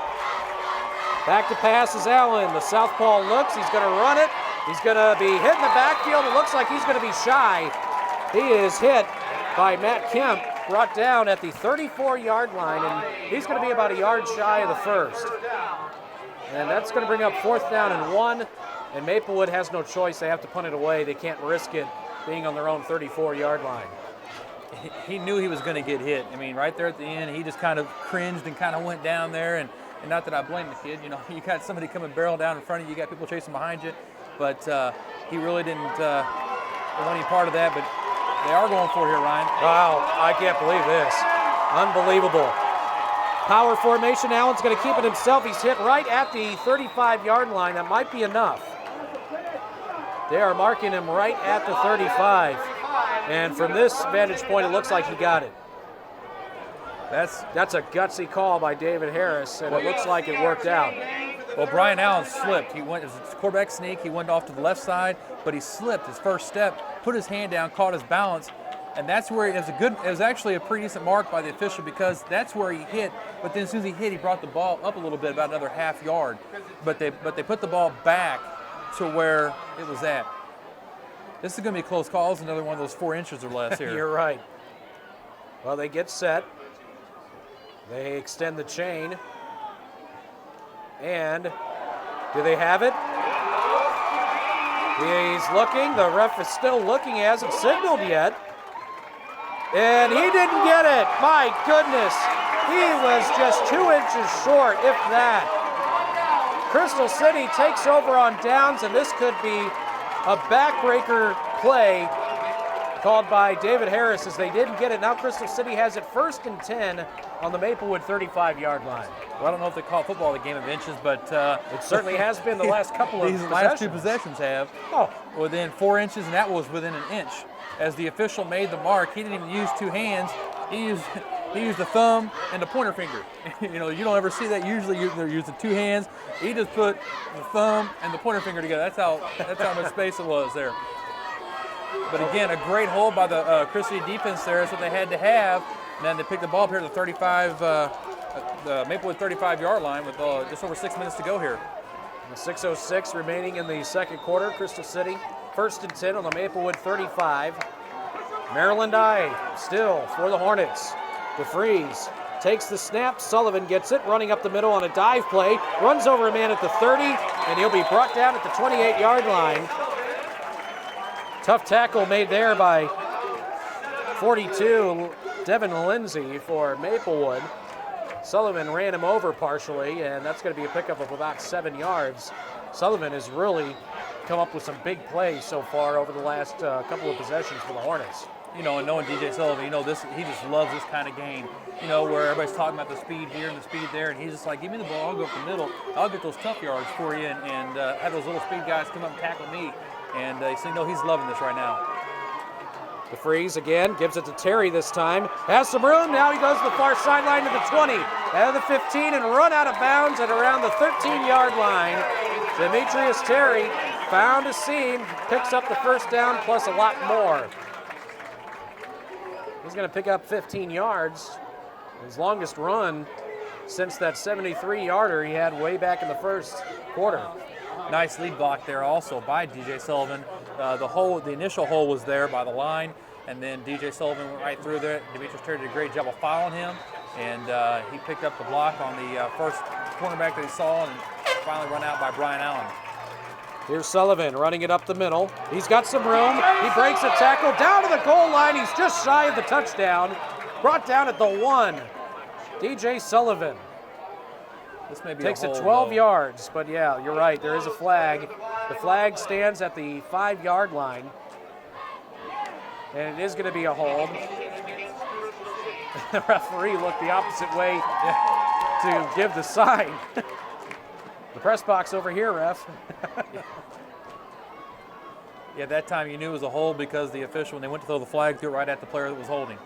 Back to pass is Allen. The southpaw looks. He's going to run it. He's going to be hit in the backfield. It looks like he's going to be shy. He is hit by Matt Kemp, brought down at the 34-yard line, and he's going to be about a yard shy of the first. And that's going to bring up 4th down and 1, and Maplewood has no choice. They have to punt it away. They can't risk it being on their own 34-yard line. He knew he was going to get hit. I mean, right there at the end, he just kind of cringed and kind of went down there, and not that I blame the kid. You know, you got somebody coming barrel down in front of you, you got people chasing behind you, but he really didn't want any part of that, but they are going for it here, Ryan. Wow, I can't believe this. Unbelievable. Power formation, Allen's going to keep it himself. He's hit right at the 35-yard line. That might be enough. They are marking him right at the 35. And from this vantage point, it looks like he got it. That's a gutsy call by David Harris, and it looks like it worked out. Well, Brian Allen slipped. It was a quarterback sneak. He went off to the left side, but he slipped his first step, put his hand down, caught his balance, and that's where it was actually a pretty decent mark by the official because that's where he hit. But then as soon as he hit, he brought the ball up a little bit, about another half yard. But they put the ball back to where it was at. This is going to be a close call. It's another one of those 4 inches or less here. You're right. Well, they get set. They extend the chain. And do they have it? He's looking. The ref is still looking. He hasn't signaled yet. And he didn't get it. My goodness. He was just 2 inches short, if that. Crystal City takes over on downs, and this could be a backbreaker play called by David Harris as they didn't get it. Now Crystal City has it 1st and 10 on the Maplewood 35-yard line. Well, I don't know if they call football a game of inches, but it certainly has been the last couple of these possessions. last 2 possessions have. Within 4 inches, and that was within an inch. As the official made the mark, he didn't even use 2 hands. He used the thumb and the pointer finger. You know, you don't ever see that. Usually they're using 2 hands. He just put the thumb and the pointer finger together. That's how much space it was there. But again, a great hold by the Crystal City defense there. That's what they had to have. And then they picked the ball up here at the 35, the Maplewood 35-yard line with just over 6 minutes to go here. 6:06 remaining in the second quarter. Crystal City 1st and 10 on the Maplewood 35. Maryland I still for the Hornets. DeFreeze takes the snap. Sullivan gets it, running up the middle on a dive play. Runs over a man at the 30, and he'll be brought down at the 28-yard line. Tough tackle made there by 42, Devin Lindsay for Maplewood. Sullivan ran him over partially, and that's going to be a pickup of about 7 yards. Sullivan has really come up with some big plays so far over the last couple of possessions for the Hornets. You know, and knowing DJ Sullivan, you know, he just loves this kind of game. You know, where everybody's talking about the speed here and the speed there, and he's just like, give me the ball, I'll go up the middle, I'll get those tough yards for you, and have those little speed guys come up and tackle me. And so, you know, he's loving this right now. DeFreeze again, gives it to Terry this time. Has some room, now he goes to the far sideline to the 20, out of the 15, and run out of bounds at around the 13-yard line. Demetrius Terry found a seam, picks up the first down plus a lot more. He's going to pick up 15 yards, his longest run since that 73-yarder he had way back in the first quarter. Nice lead block there also by DJ Sullivan. The initial hole was there by the line, and then DJ Sullivan went right through there. Demetrius Terry did a great job of following him, and he picked up the block on the first cornerback that he saw, and finally run out by Brian Allen. Here's Sullivan running it up the middle. He's got some room. He breaks a tackle down to the goal line. He's just shy of the touchdown. Brought down at the 1. DJ Sullivan. This may be takes a it hold, 12 though. yards, but yeah, you're right. There is a flag. The flag stands at the 5-yard line, and it is going to be a hold. The referee looked the opposite way to give the sign. The press box over here, ref. Yeah, that time you knew it was a hold because the official, when they went to throw the flag, threw it right at the player that was holding.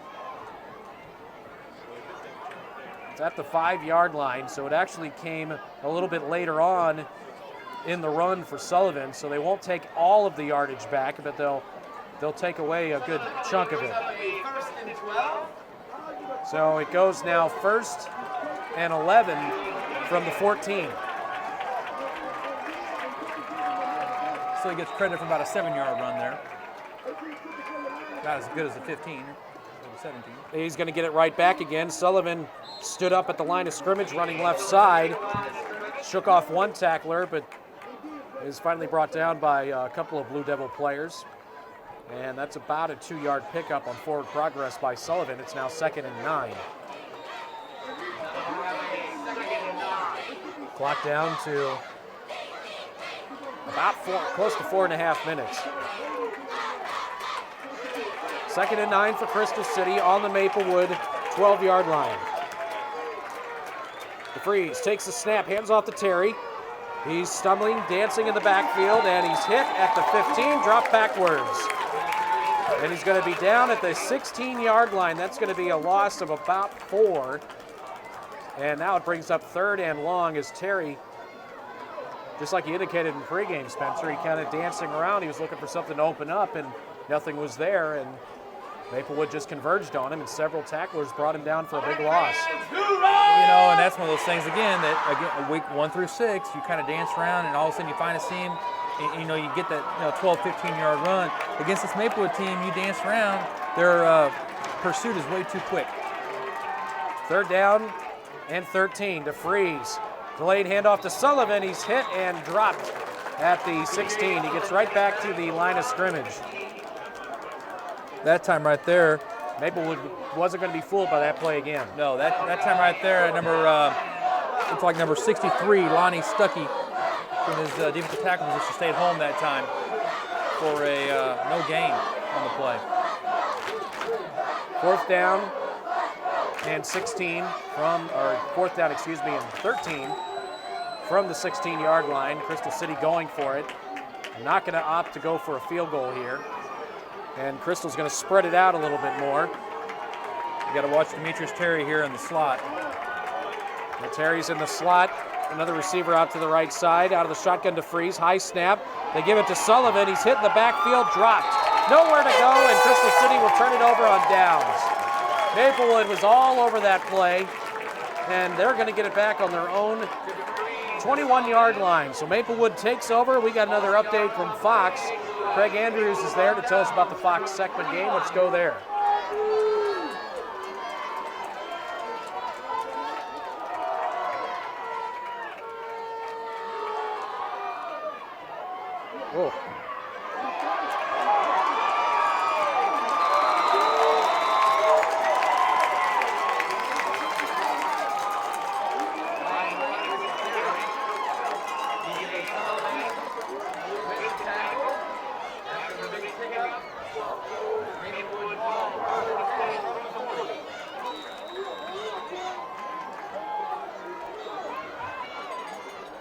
It's at the 5-yard line, so it actually came a little bit later on in the run for Sullivan, so they won't take all of the yardage back, but they'll take away a good chunk of it. So it goes now 1st and 11 from the 14. So he gets credit for about a 7-yard run there. Not as good as the 15 or the 17. He's going to get it right back again. Sullivan stood up at the line of scrimmage, running left side. Shook off one tackler, but is finally brought down by a couple of Blue Devil players. And that's about a 2-yard pickup on forward progress by Sullivan. It's now 2nd and 9. Clock down to about close to 4.5 minutes. 2nd and 9 for Crystal City on the Maplewood 12-yard line. DeFries takes the snap, hands off to Terry. He's stumbling, dancing in the backfield, and he's hit at the 15, dropped backwards. And he's going to be down at the 16-yard line. That's going to be a loss of about 4. And now it brings up 3rd and long as Terry, just like he indicated in pregame, Spencer, he kind of dancing around. He was looking for something to open up, and nothing was there. And Maplewood just converged on him, and several tacklers brought him down for a big loss. You know, and that's one of those things, again, that week 1 through 6, you kind of dance around, and all of a sudden you find a seam, and, you know, you get that 12, 15-yard run. Against this Maplewood team, you dance around, their pursuit is way too quick. 3rd down and 13 to Freeze. Delayed handoff to Sullivan. He's hit and dropped at the 16. He gets right back to the line of scrimmage. That time right there, Maplewood wasn't going to be fooled by that play again. no, that time right there, looks like number 63, Lonnie Stuckey, from his defensive tackle position, stayed home that time for a no gain on the play. 4th down and 16 or 4th down, and 13 from the 16-yard line. Crystal City going for it. Not going to opt to go for a field goal here. And Crystal's going to spread it out a little bit more. You got to watch Demetrius Terry here in the slot. And Terry's in the slot. Another receiver out to the right side. Out of the shotgun to Freeze. High snap. They give it to Sullivan. He's hit in the backfield. Dropped. Nowhere to go, and Crystal City will turn it over on downs. Maplewood was all over that play, and they're going to get it back on their own 21-yard line. So Maplewood takes over. We got another update from Fox. Craig Andrews is there to tell us about the Fox Seckman game. Let's go there. Whoa.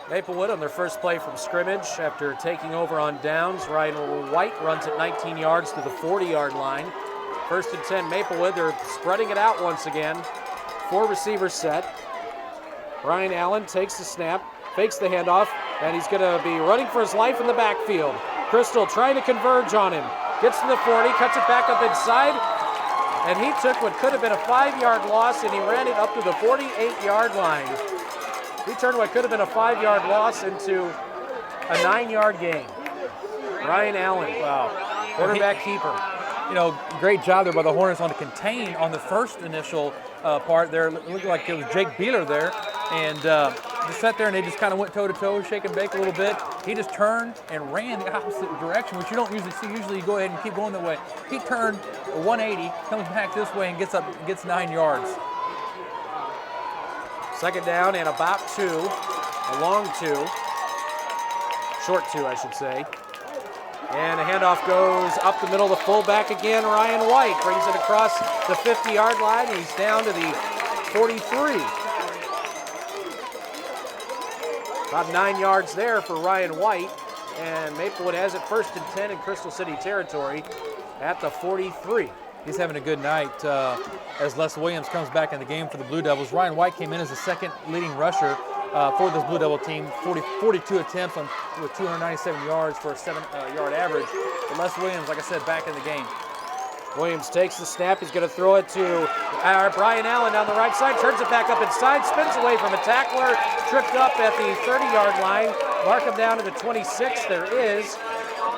Maplewood on their first play from scrimmage after taking over on downs. Ryan White runs at 19 yards to the 40-yard line. 1st and 10 Maplewood. They're spreading it out once again. 4 receivers set. Brian Allen takes the snap, fakes the handoff, and he's going to be running for his life in the backfield. Crystal trying to converge on him. Gets to the 40, cuts it back up inside, and he took what could have been a 5-yard loss, and he ran it up to the 48-yard line. He turned what could have been a 5-yard loss into a 9-yard gain. Ryan Allen, Wow. quarterback keeper. Great job there by the Hornets on the contain on the first initial part there. It looked like it was Jake Beeler there. And just sat there and they just kind of went toe-to-toe, shake and bake a little bit. He just turned and ran the opposite direction, which you don't usually see. Usually you go ahead and keep going that way. He turned a 180, comes back this way and gets 9 yards. Second down and about 2, a long 2, short 2, I should say. And the handoff goes up the middle of the fullback again. Ryan White brings it across the 50-yard line. And he's down to the 43. About 9 yards there for Ryan White. And Maplewood has it 1st and 10 in Crystal City territory at the 43. He's having a good night as Les Williams comes back in the game for the Blue Devils. Ryan White came in as the second leading rusher for this Blue Devil team, 42 attempts with 297 yards for a 7-yard average. But Les Williams, like I said, back in the game. Williams takes the snap. He's going to throw it to Brian Allen down the right side, turns it back up inside, spins away from a tackler, tripped up at the 30-yard line. Mark him down to the 26. There is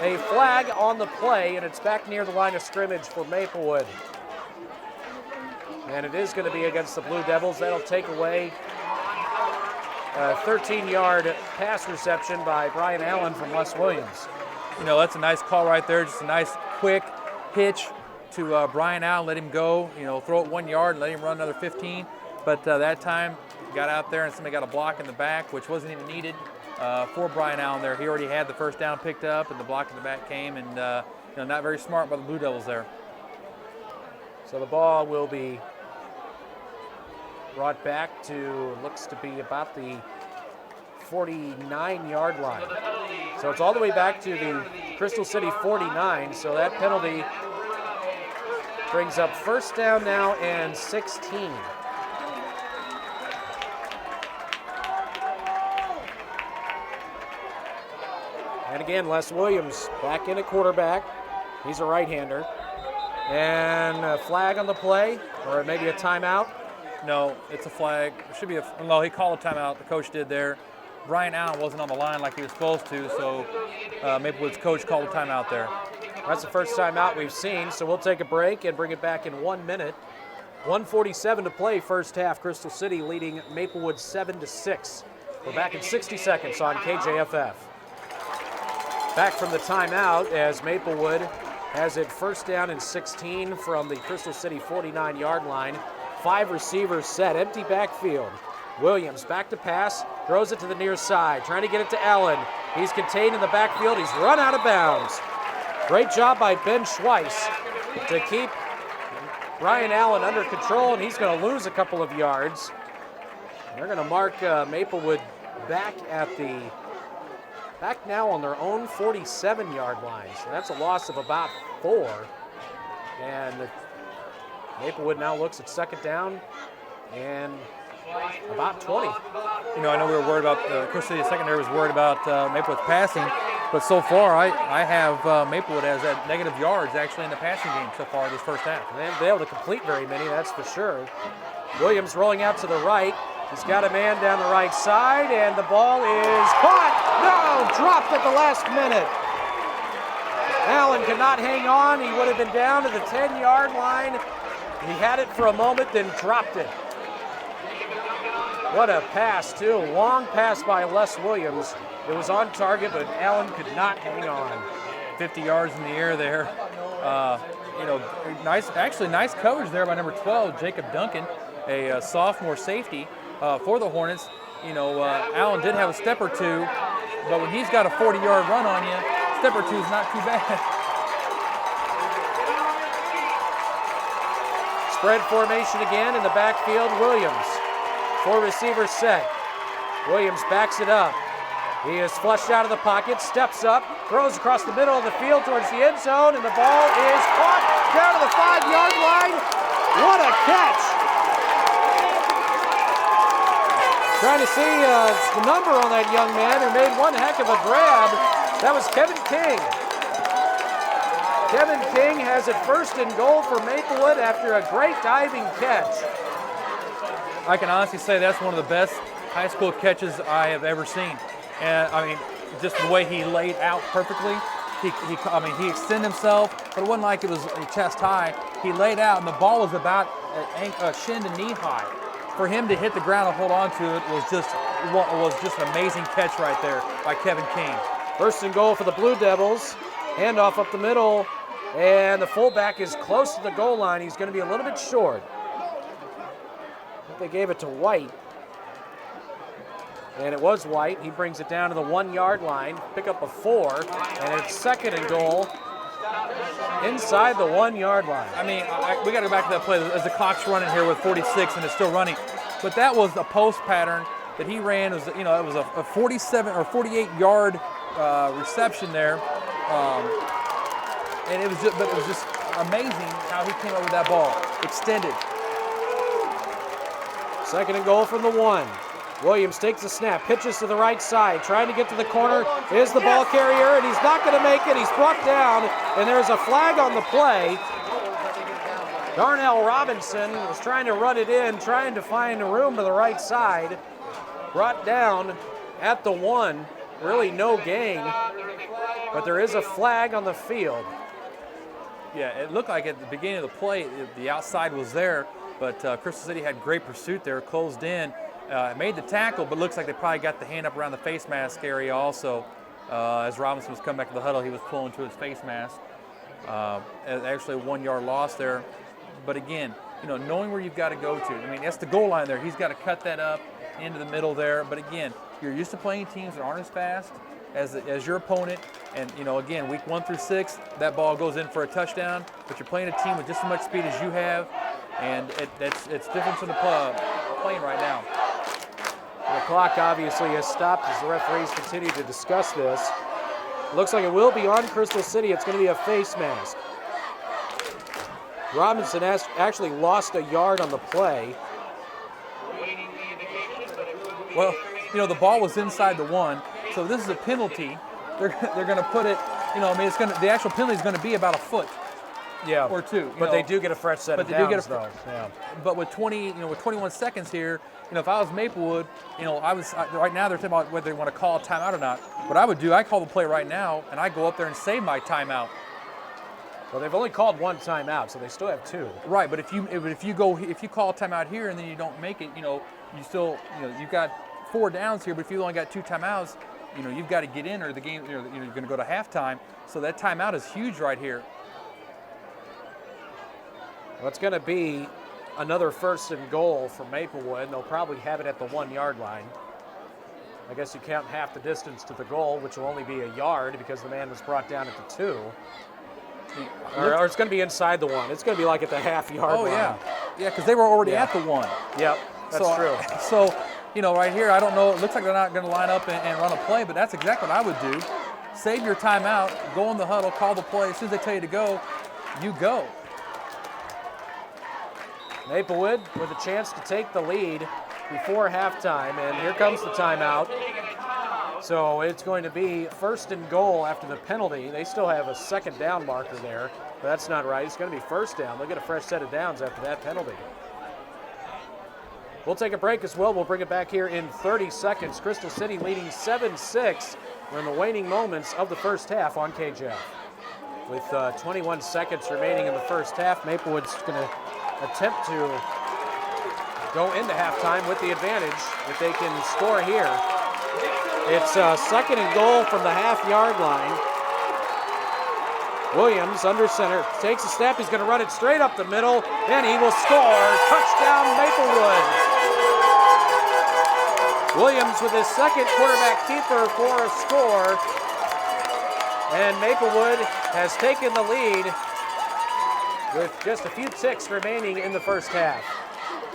a flag on the play, and it's back near the line of scrimmage for Maplewood. And it is going to be against the Blue Devils. That'll take away a 13-yard pass reception by Brian Allen from Les Williams. That's a nice call right there. Just a nice quick hitch to Brian Allen. Let him go, throw it 1 yard and let him run another 15. But that time, got out there and somebody got a block in the back, which wasn't even needed for Brian Allen there. He already had the first down picked up, and the block in the back came, and not very smart by the Blue Devils there. So the ball will be brought back to, looks to be about the 49-yard line. So it's all the way back to the Crystal City 49, so that penalty brings up 1st down now and 16. And again, Les Williams back in at quarterback. He's a right-hander. And a flag on the play, or maybe a timeout. No, it's a flag. It should be no, he called a timeout. The coach did there. Brian Allen wasn't on the line like he was supposed to, so Maplewood's coach called a timeout there. That's the first timeout we've seen, so we'll take a break and bring it back in 1 minute. 1:47 to play, first half. Crystal City leading Maplewood 7-6. We're back in 60 seconds on KJFF. Back from the timeout as Maplewood has it 1st down and 16 from the Crystal City 49-yard line. 5 receivers set, empty backfield. Williams back to pass, throws it to the near side, trying to get it to Allen. He's contained in the backfield. He's run out of bounds. Great job by Ben Schweiss to keep Brian Allen under control, and he's going to lose a couple of yards. They're going to mark Maplewood back now on their own 47-yard line. So that's a loss of about 4. And Maplewood now looks at 2nd down and about 20. I know we were worried about, Crystal City secondary was worried about Maplewood's passing, but so far I have Maplewood as at negative yards actually in the passing game so far this first half. They haven't been able to complete very many, that's for sure. Williams rolling out to the right. He's got a man down the right side, and the ball is caught. No, dropped at the last minute. Allen could not hang on. He would have been down to the 10-yard line. He had it for a moment, then dropped it. What a pass, too. Long pass by Les Williams. It was on target, but Allen could not hang on. 50 yards in the air there. Nice coverage there by number 12, Jacob Duncan, a sophomore safety for the Hornets. Allen did have a step or two, but when he's got a 40-yard run on you, step or two is not too bad. Spread formation again in the backfield. Williams, 4 receivers set. Williams backs it up. He is flushed out of the pocket, steps up, throws across the middle of the field towards the end zone, and the ball is caught down to the 5-yard line. What a catch! Trying to see the number on that young man who made one heck of a grab. That was Kevin King. Kevin King has it 1st and goal for Maplewood after a great diving catch. I can honestly say that's one of the best high school catches I have ever seen. And just the way he laid out perfectly. He extended himself, but it wasn't like it was chest high. He laid out, and the ball was about shin to knee high. For him to hit the ground and hold on to it was just an amazing catch right there by Kevin King. First and goal for the Blue Devils. Handoff up the middle, and the fullback is close to the goal line. He's going to be a little bit short. I think they gave it to White. And it was White. He brings it down to the 1 yard line, pick up a 4, and it's second and goal inside the 1 yard line. I mean, we got to go back to that play as the clock's running here with 46 and it's still running. But that was the post pattern that he ran. It was a 47 or 48 yard reception there, and it was just amazing how he came up with that ball, extended. Second and goal from the 1. Williams takes the snap, pitches to the right side, trying to get to the corner. Is the ball carrier, and he's not going to make it. He's brought down, and there's a flag on the play. Darnell Robinson was trying to run it in, trying to find room to the right side. Brought down at the 1. Really no gain, but there is a flag on the field. Yeah, it looked like at the beginning of the play, the outside was there, but Crystal City had great pursuit there, closed in. Made the tackle, but looks like they probably got the hand up around the face mask area also. As Robinson was coming back to the huddle, he was pulling to his face mask. Actually a 1 yard loss there. But again, knowing where you've got to go to. I mean, that's the goal line there. He's got to cut that up into the middle there. But again, you're used to playing teams that aren't as fast as your opponent. And, again, week 1 through 6, that ball goes in for a touchdown. But you're playing a team with just as much speed as you have. And it's different from the playing right now. The clock obviously has stopped as the referees continue to discuss this. Looks like it will be on Crystal City. It's going to be a face mask. Robinson has actually lost a yard on the play. Well, the ball was inside the 1, so this is a penalty. They're going to put it, the actual penalty is going to be about a foot. Yeah, or 2. But they do get a fresh set of downs, though. Yeah. But with 21 seconds here, if I was Maplewood, right now they're talking about whether they want to call a timeout or not. What I would do, I call the play right now, and I go up there and save my timeout. Well, they've only called 1 timeout, so they still have 2. Right, but if you call a timeout here and then you don't make it, you still, you've got 4 downs here, but if you only got 2 timeouts, you've got to get in, or the game, you're going to go to halftime. So that timeout is huge right here. Well, it's going to be another first and goal for Maplewood. They'll probably have it at the 1 yard line. I guess you count half the distance to the goal, which will only be a yard because the man was brought down at the 2. Or it's going to be inside the 1. It's going to be like at the half-yard line. Yeah, because they were already at the 1. Yep, that's true. So, right here, I don't know. It looks like they're not going to line up and run a play, but that's exactly what I would do. Save your timeout, go in the huddle, call the play. As soon as they tell you to go, you go. Maplewood with a chance to take the lead before halftime, and here comes the timeout. So it's going to be first and goal after the penalty. They still have a second down marker there, but that's not right. It's going to be first down. They'll get a fresh set of downs after that penalty. We'll take a break as well. We'll bring it back here in 30 seconds. Crystal City leading 7-6. We're in the waning moments of the first half on KJFF. With 21 seconds remaining in the first half, Maplewood's going to attempt to go into halftime with the advantage if they can score here. It's second and goal from the half-yard line. Williams under center, takes a snap, he's going to run it straight up the middle, and he will score. Touchdown Maplewood. Williams with his second quarterback keeper for a score, and Maplewood has taken the lead with just a few ticks remaining in the first half.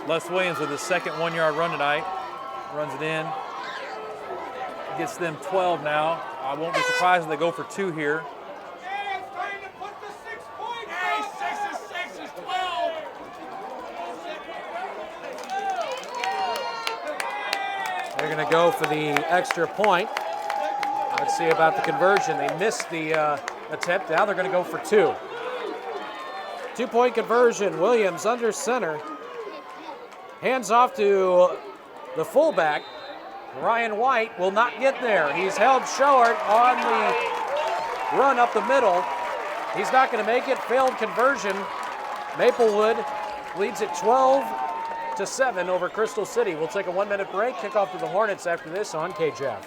Les Williams with his second 1 yard run tonight, runs it in, gets them 12 now. I won't be surprised if they go for 2 here. They're going to go for the extra point. Let's see about the conversion. They missed the attempt. Now they're going to go for 2. 2-point conversion. Williams under center. Hands off to the fullback. Ryan White will not get there. He's held short on the run up the middle. He's not going to make it. Failed conversion. Maplewood leads it 12-7 over Crystal City. We'll take a 1-minute break. Kickoff to the Hornets after this on KJF.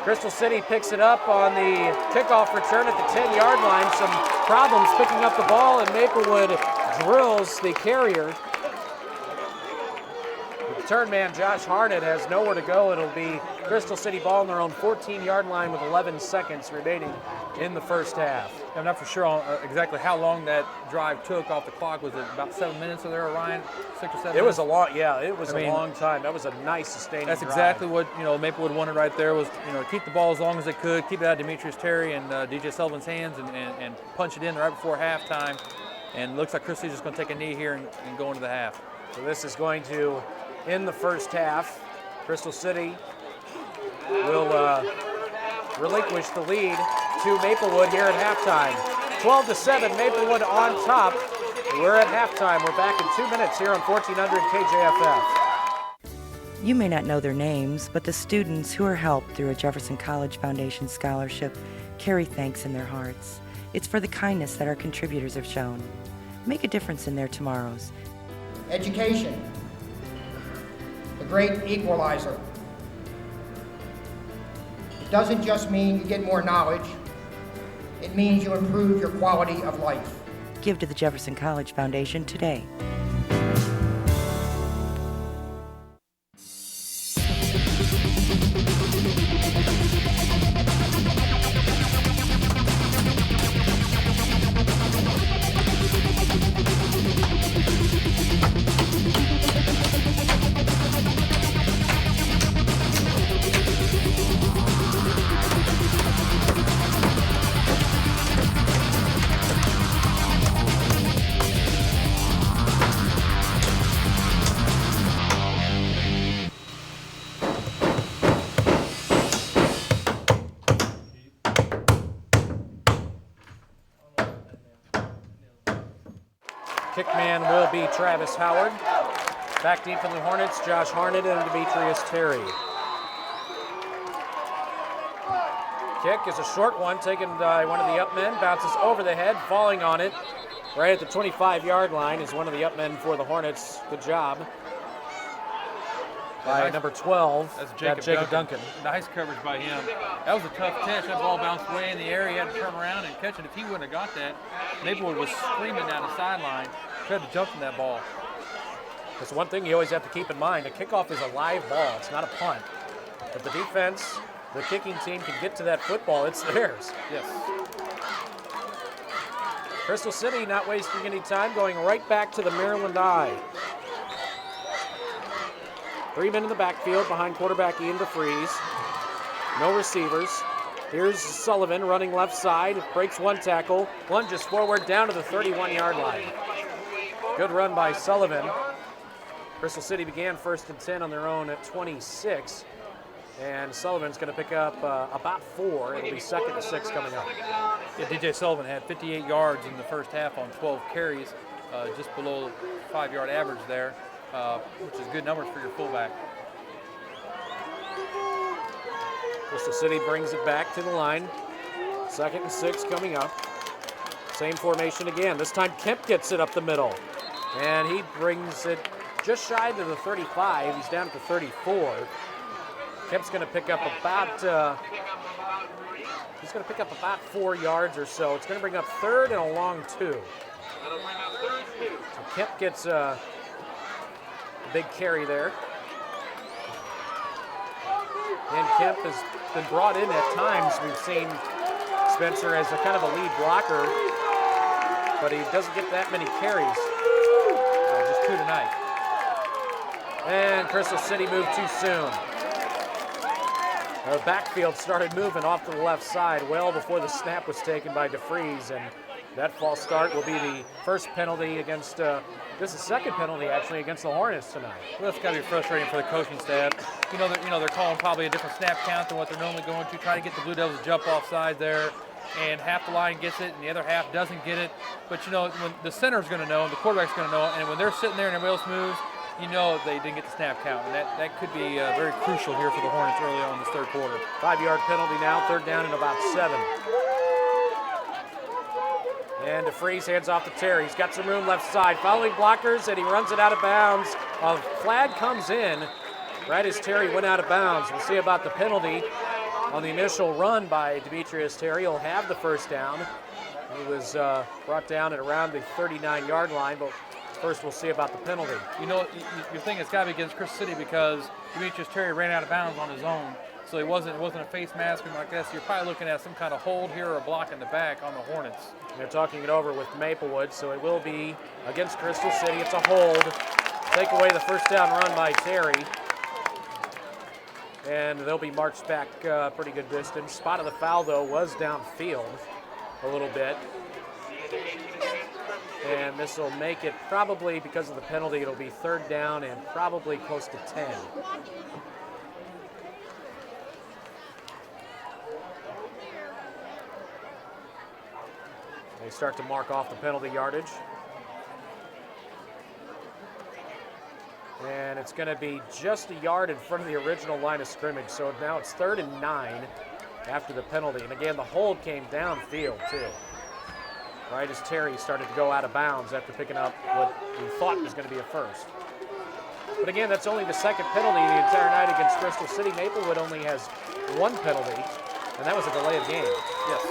Crystal City picks it up on the kickoff return at the 10-yard line. Some problems picking up the ball, and Maplewood drills the carrier. The return man, Josh Harnett, has nowhere to go. It'll be Crystal City ball on their own 14-yard line with 11 seconds remaining in the first half. I'm not for sure on exactly how long that drive took off the clock. Was it about 7 minutes there, Ryan? 6 or 7 It was minutes? a long, yeah, it was a long time. That was a nice sustaining That's drive. exactly what Maplewood wanted right there, was keep the ball as long as they could, keep it out of Demetrius Terry and DJ Sullivan's hands, and punch it in right before halftime. And it looks like Crystal City's just going to take a knee here and go into the half. So this is going to end the first half. Crystal City will relinquish the lead to Maplewood here at halftime. 12-7, Maplewood on top. We're at halftime. We're back in 2 minutes here on 1400 KJFF. You may not know their names, but the students who are helped through a Jefferson College Foundation scholarship carry thanks in their hearts. It's for the kindness that our contributors have shown. Make a difference in their tomorrows. Education, the great equalizer. It doesn't just mean you get more knowledge, it means you improve your quality of life. Give to the Jefferson College Foundation today. Kickman will be Travis Howard. Back deep from the Hornets, Josh Harnett and Demetrius Terry. Kick is a short one, taken by one of the up men, bounces over the head, falling on it. Right at the 25-yard line is one of the up men for the Hornets. Good job. By number 12, That's Jacob Duncan. Nice coverage by him. That was a tough catch. That ball bounced way in the air. He had to turn around and catch it. If he wouldn't have got that, Maplewood was screaming down the sideline. Tried to jump from that ball. That's one thing you always have to keep in mind. A kickoff is a live ball. It's not a punt. If the defense, the kicking team can get to that football, it's theirs. Yes. Crystal City not wasting any time, going right back to the Maryland I. 3 men in the backfield behind quarterback Ian DeFries. No receivers. Here's Sullivan running left side, breaks one tackle, lunges forward down to the 31-yard line. Good run by Sullivan. Crystal City began 1st and 10 on their own at 26, and Sullivan's going to pick up about 4. It'll be 2nd and 6 coming up. Yeah, DJ Sullivan had 58 yards in the first half on 12 carries, just below 5-yard average there, which is good numbers for your fullback. Crystal City brings it back to the line. 2nd and 6 coming up. Same formation again. This time Kemp gets it up the middle, and he brings it just shy to the 35. He's down to 34. Kemp's going to pick up about 4 yards or so. It's going to bring up 3rd and a long 2. So Kemp gets a big carry there. And Kemp has been brought in at times. We've seen Spencer as a kind of a lead blocker, but he doesn't get that many carries. Just 2 tonight. And Crystal City moved too soon. The backfield started moving off to the left side well before the snap was taken by DeFries, and that false start will be the first penalty against This is second penalty actually against the Hornets tonight. Well, that's got to be frustrating for the coaching staff. They're calling probably a different snap count than what they're normally going to, trying to get the Blue Devils to jump offside there. And half the line gets it, and the other half doesn't get it. But when the center's going to know, and the quarterback's going to know, and when they're sitting there and everybody else moves, they didn't get the snap count. And that could be very crucial here for the Hornets early on in this third quarter. 5-yard penalty now, third down and about 7. And DeFreeze hands off to Terry. He's got some room left side. Following blockers, and he runs it out of bounds. A flag comes in right as Terry went out of bounds. We'll see about the penalty on the initial run by Demetrius Terry. He'll have the first down. He was brought down at around the 39-yard line, but first we'll see about the penalty. You think it's got to be against Crystal City because Demetrius Terry ran out of bounds on his own. So it wasn't a face mask or like that. So you're probably looking at some kind of hold here or a block in the back on the Hornets. They're talking it over with Maplewood, so it will be against Crystal City. It's a hold. Take away the first down run by Terry. And they'll be marched back pretty good distance. Spot of the foul, though, was downfield a little bit. And this will make it probably, because of the penalty, it'll be third down and probably close to 10. They start to mark off the penalty yardage. And it's going to be just a yard in front of the original line of scrimmage. So now it's 3rd and 9 after the penalty. And again, the hold came downfield too. Right as Terry started to go out of bounds after picking up what we thought was going to be a first. But again, that's only the second penalty the entire night against Crystal City. Maplewood only has one penalty, and that was a delay of game. Yes.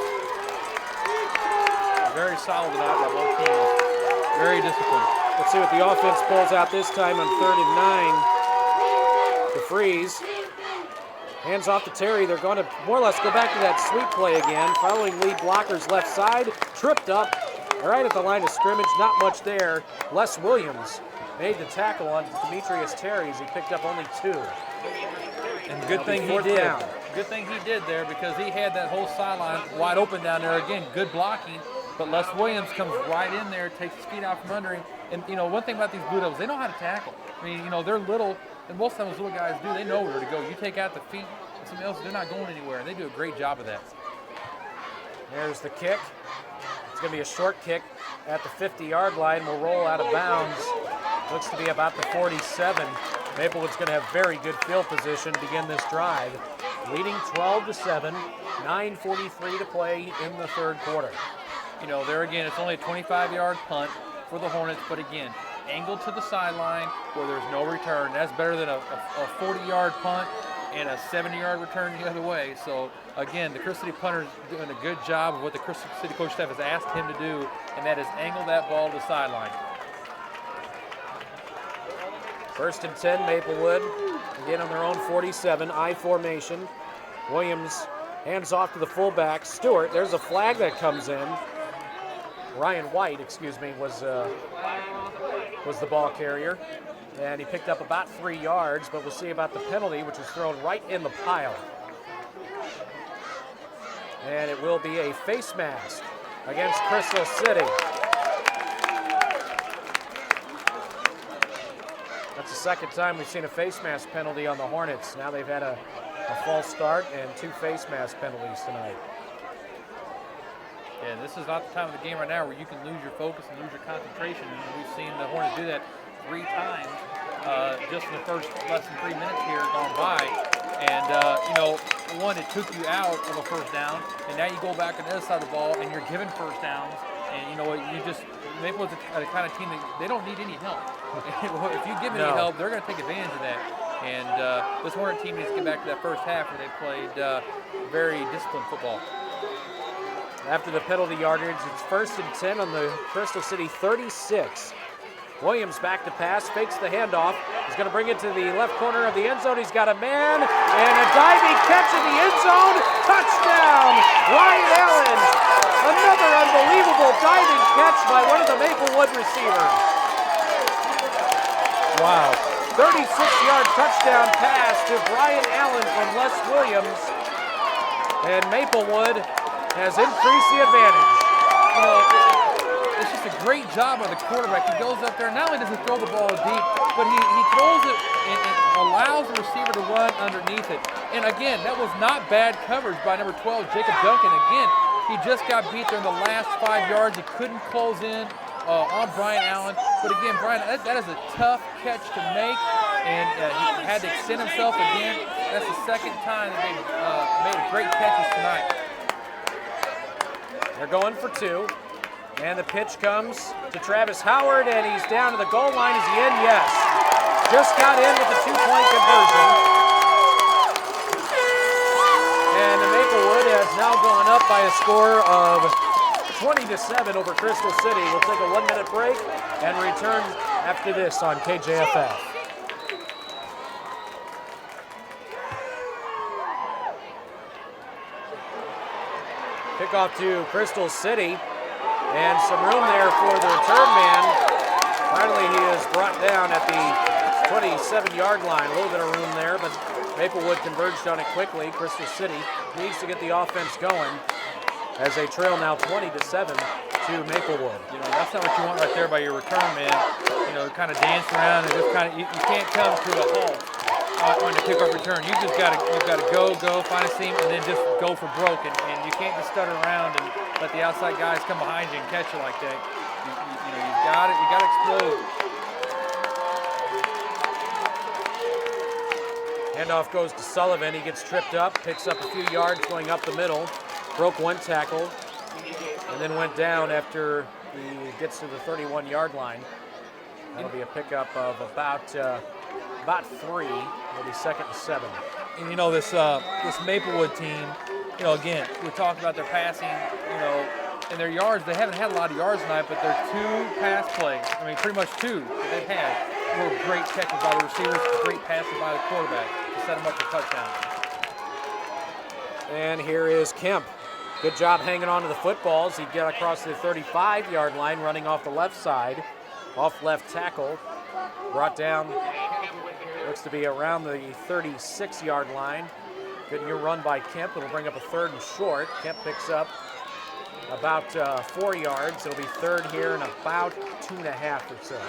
Very solid tonight by both teams. Very disciplined. Let's see what the offense pulls out this time on 3rd and 9. DeFreeze hands off to Terry. They're going to more or less go back to that sweep play again. Following lead blockers left side. Tripped up right at the line of scrimmage. Not much there. Les Williams made the tackle on Demetrius Terry as he picked up only 2. And good thing he did. Good thing he did there because he had that whole sideline wide open down there. Again, good blocking. But Les Williams comes right in there, takes his feet out from under him. And, one thing about these Blue Devils, they know how to tackle. I mean, they're little, and most of those little guys do. They know where to go. You take out the feet, and somebody else, they're not going anywhere. And they do a great job of that. There's the kick. It's going to be a short kick at the 50-yard line. Will roll out of bounds. Looks to be about the 47. Maplewood's going to have very good field position to begin this drive. Leading 12-7, 9:43 to play in the third quarter. There again, it's only a 25-yard punt for the Hornets, but again, angled to the sideline where there's no return. That's better than a 40-yard punt and a 70-yard return the other way. So again, the Crystal City punter is doing a good job of what the Crystal City coach staff has asked him to do, and that is angle that ball to the sideline. 1st and 10, Maplewood. Again on their own 47, I formation. Williams hands off to the fullback, Stewart. There's a flag that comes in. Ryan White, was the ball carrier. And he picked up about 3 yards, but we'll see about the penalty, which was thrown right in the pile. And it will be a face mask against Crystal City. That's the second time we've seen a face mask penalty on the Hornets. Now they've had a false start and 2 face mask penalties tonight. And this is not the time of the game right now where you can lose your focus and lose your concentration. We've seen the Hornets do that 3 times just in the first less than 3 minutes here gone by. And, one, it took you out of a first down, and now you go back on the other side of the ball and you're given first downs. And Maplewood's the kind of team that they don't need any help. If you give any help, they're going to take advantage of that. And this Hornet team needs to get back to that first half where they played very disciplined football. After the penalty yardage, it's 1st and 10 on the Crystal City 36. Williams back to pass, fakes the handoff. He's going to bring it to the left corner of the end zone. He's got a man and a diving catch in the end zone. Touchdown, Ryan Allen. Another unbelievable diving catch by one of the Maplewood receivers. Wow. 36-yard touchdown pass to Brian Allen from Les Williams. And Maplewood has increased the advantage. it's just a great job by the quarterback. He goes up there, not only does he throw the ball deep, but he throws it and allows the receiver to run underneath it. And again, that was not bad coverage by number 12, Jacob Duncan. Again, he just got beat there in the last 5 yards. He couldn't close in on Brian Allen. But again, Brian, that is a tough catch to make, and he had to extend himself again. That's the second time that they've made great catches tonight. They're going for 2. And the pitch comes to Travis Howard, and he's down to the goal line. Is he in? Yes. Just got in with the 2-point conversion. And the Maplewood has now gone up by a score of 20-7 over Crystal City. We'll take a 1-minute break and return after this on KJFF. Kickoff to Crystal City. And some room there for the return man. Finally, he is brought down at the 27-yard line. A little bit of room there, but Maplewood converged on it quickly. Crystal City needs to get the offense going as they trail now 20-7 to Maplewood. You know, that's not what you want right there by your return man. You know, kind of dance around and just kind of, you can't come to a halt on your kickoff return. You've got to go, find a seam, and then just go for broke. And you can't just stutter around and let the outside guys come behind you and catch you like that. You got to explode. Handoff goes to Sullivan. He gets tripped up, picks up a few yards going up the middle, broke 1 tackle, and then went down after he gets to the 31-yard line. That'll be a pickup of about 3. It'll be 2nd and 7. And you know, this Maplewood team, you know, again, we talked about their passing, you know, and their yards. They haven't had a lot of yards tonight, but their 2 pass plays, I mean, pretty much 2 that they've had, were great catches by the receivers, great passes by the quarterback to set them up for touchdowns. And here is Kemp. Good job hanging on to the footballs. He got across the 35-yard line, running off the left side, off left tackle, brought down. Looks to be around the 36-yard line. Good new run by Kemp. It'll bring up a 3rd and short. Kemp picks up about 4 yards. It'll be 3rd here and about 2.5 or so.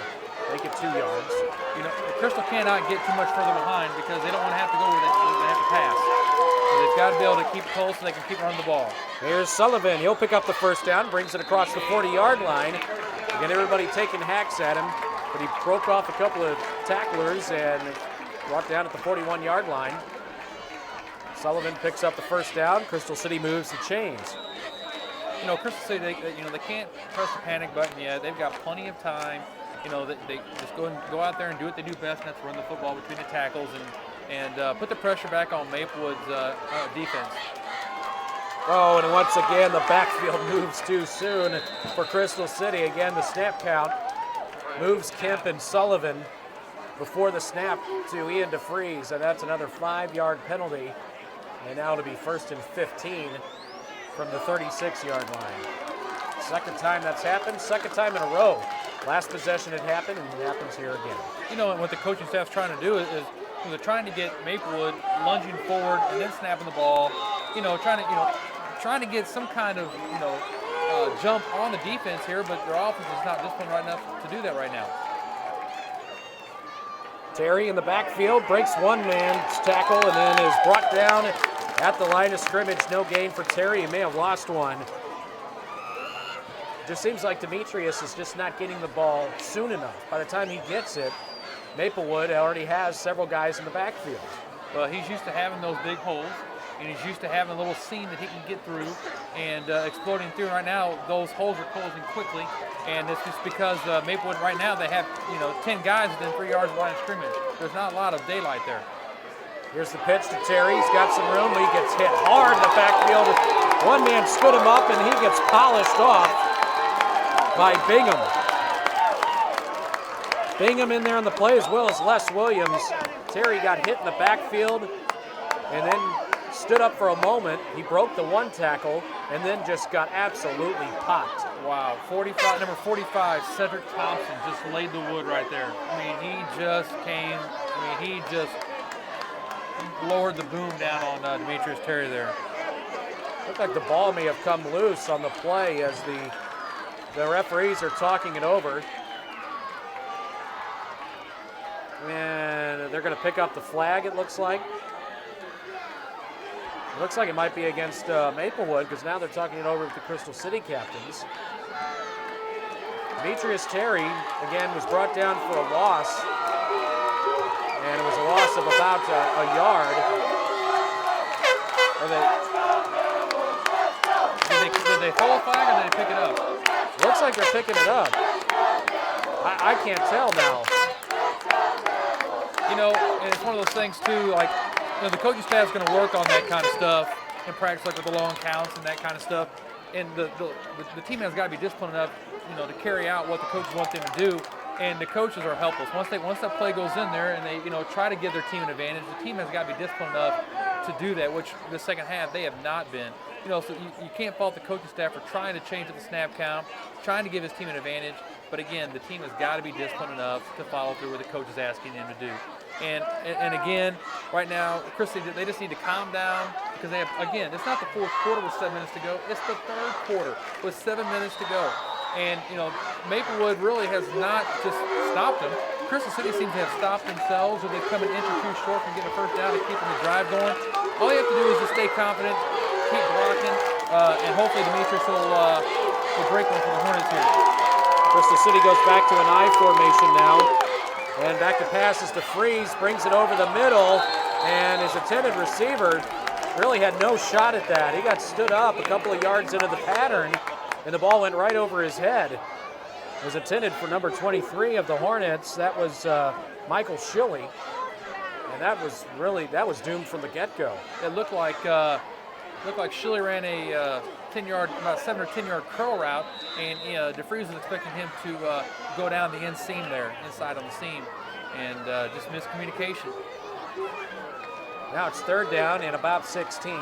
Make it 2 yards. You know, Crystal cannot get too much further behind because they don't want to have to go where they have to pass. So they've got to be able to keep close so they can keep running the ball. Here's Sullivan. He'll pick up the 1st down, brings it across the 40-yard line. Again, everybody taking hacks at him, but he broke off a couple of tacklers and brought down at the 41-yard line. Sullivan picks up the 1st down. Crystal City moves the chains. You know, Crystal City, they can't press the panic button yet. They've got plenty of time. You know, they just go out there and do what they do best, and that's run the football between the tackles and put the pressure back on Maplewood's defense. Oh, and once again, the backfield moves too soon for Crystal City. Again, the snap count moves Kemp and Sullivan before the snap to Ian DeFries, and that's another 5-yard penalty. And now it'll be 1st and 15 from the 36-yard line. Second time that's happened, second time in a row. Last possession it happened, and it happens here again. You know, what the coaching staff's trying to do is they're trying to get Maplewood lunging forward and then snapping the ball. You know, trying to get some kind of jump on the defense here, but their offense is not disciplined right enough to do that right now. Terry in the backfield breaks one man's tackle and then is brought down at the line of scrimmage. No gain for Terry. He may have lost one. Just seems like Demetrius is just not getting the ball soon enough. By the time he gets it, Maplewood already has several guys in the backfield. Well, he's used to having those big holes, and he's used to having a little seam that he can get through and exploding through. Right now, those holes are closing quickly, and it's just because Maplewood right now, they have 10 guys within 3 yards of the line of scrimmage. There's not a lot of daylight there. Here's the pitch to Terry. He's got some room. He gets hit hard in the backfield. One man stood him up, and he gets polished off by Bingham. Bingham in there on the play as well as Les Williams. Terry got hit in the backfield and then stood up for a moment. He broke the one tackle and then just got absolutely popped. Wow, number 45, Cedric Thompson just laid the wood right there. I mean, he just lowered the boom down on Demetrius Terry there. Looked like the ball may have come loose on the play as the The referees are talking it over. And they're going to pick up the flag, it looks like. It looks like it might be against Maplewood, because now they're talking it over with the Crystal City captains. Demetrius Terry, again, was brought down for a loss. And it was a loss of about a yard. Did they throw a flag or did they pick it up? Looks like they're picking it up. I can't tell now. You know, and it's one of those things too, like, you know, the coaching staff's going to work on that kind of stuff in practice, like with the long counts and that kind of stuff. And the team has got to be disciplined enough, you know, to carry out what the coaches want them to do. And the coaches are helpless. Once that play goes in there and they, you know, try to give their team an advantage, the team has got to be disciplined enough to do that, which the second half they have not been. You know, so you can't fault the coaching staff for trying to change up the snap count, trying to give his team an advantage. But again, the team has got to be disciplined enough to follow through what the coach is asking them to do. And again, right now, Chris, they just need to calm down because they have, again, it's not the fourth quarter with 7 minutes to go. It's the third quarter with 7 minutes to go. And, you know, Maplewood really has not just stopped them. Crystal City seems to have stopped themselves, or they've come an inch or two short from getting a first down and keeping the drive going. All you have to do is just stay confident, keep blocking, and hopefully Demetrius will break one for the Hornets here. Crystal City goes back to an I formation now. And back to passes to Freeze, brings it over the middle, and his intended receiver really had no shot at that. He got stood up a couple of yards into the pattern, and the ball went right over his head. It was intended for number 23 of the Hornets. That was Michael Schilly, and that was doomed from the get-go. It looked like Schilly ran a 10-yard, about 7 or 10-yard curl route, and DeFreeze was expecting him to go down the inseam there, inside on the seam, and just miscommunication. Now it's third down and about 16.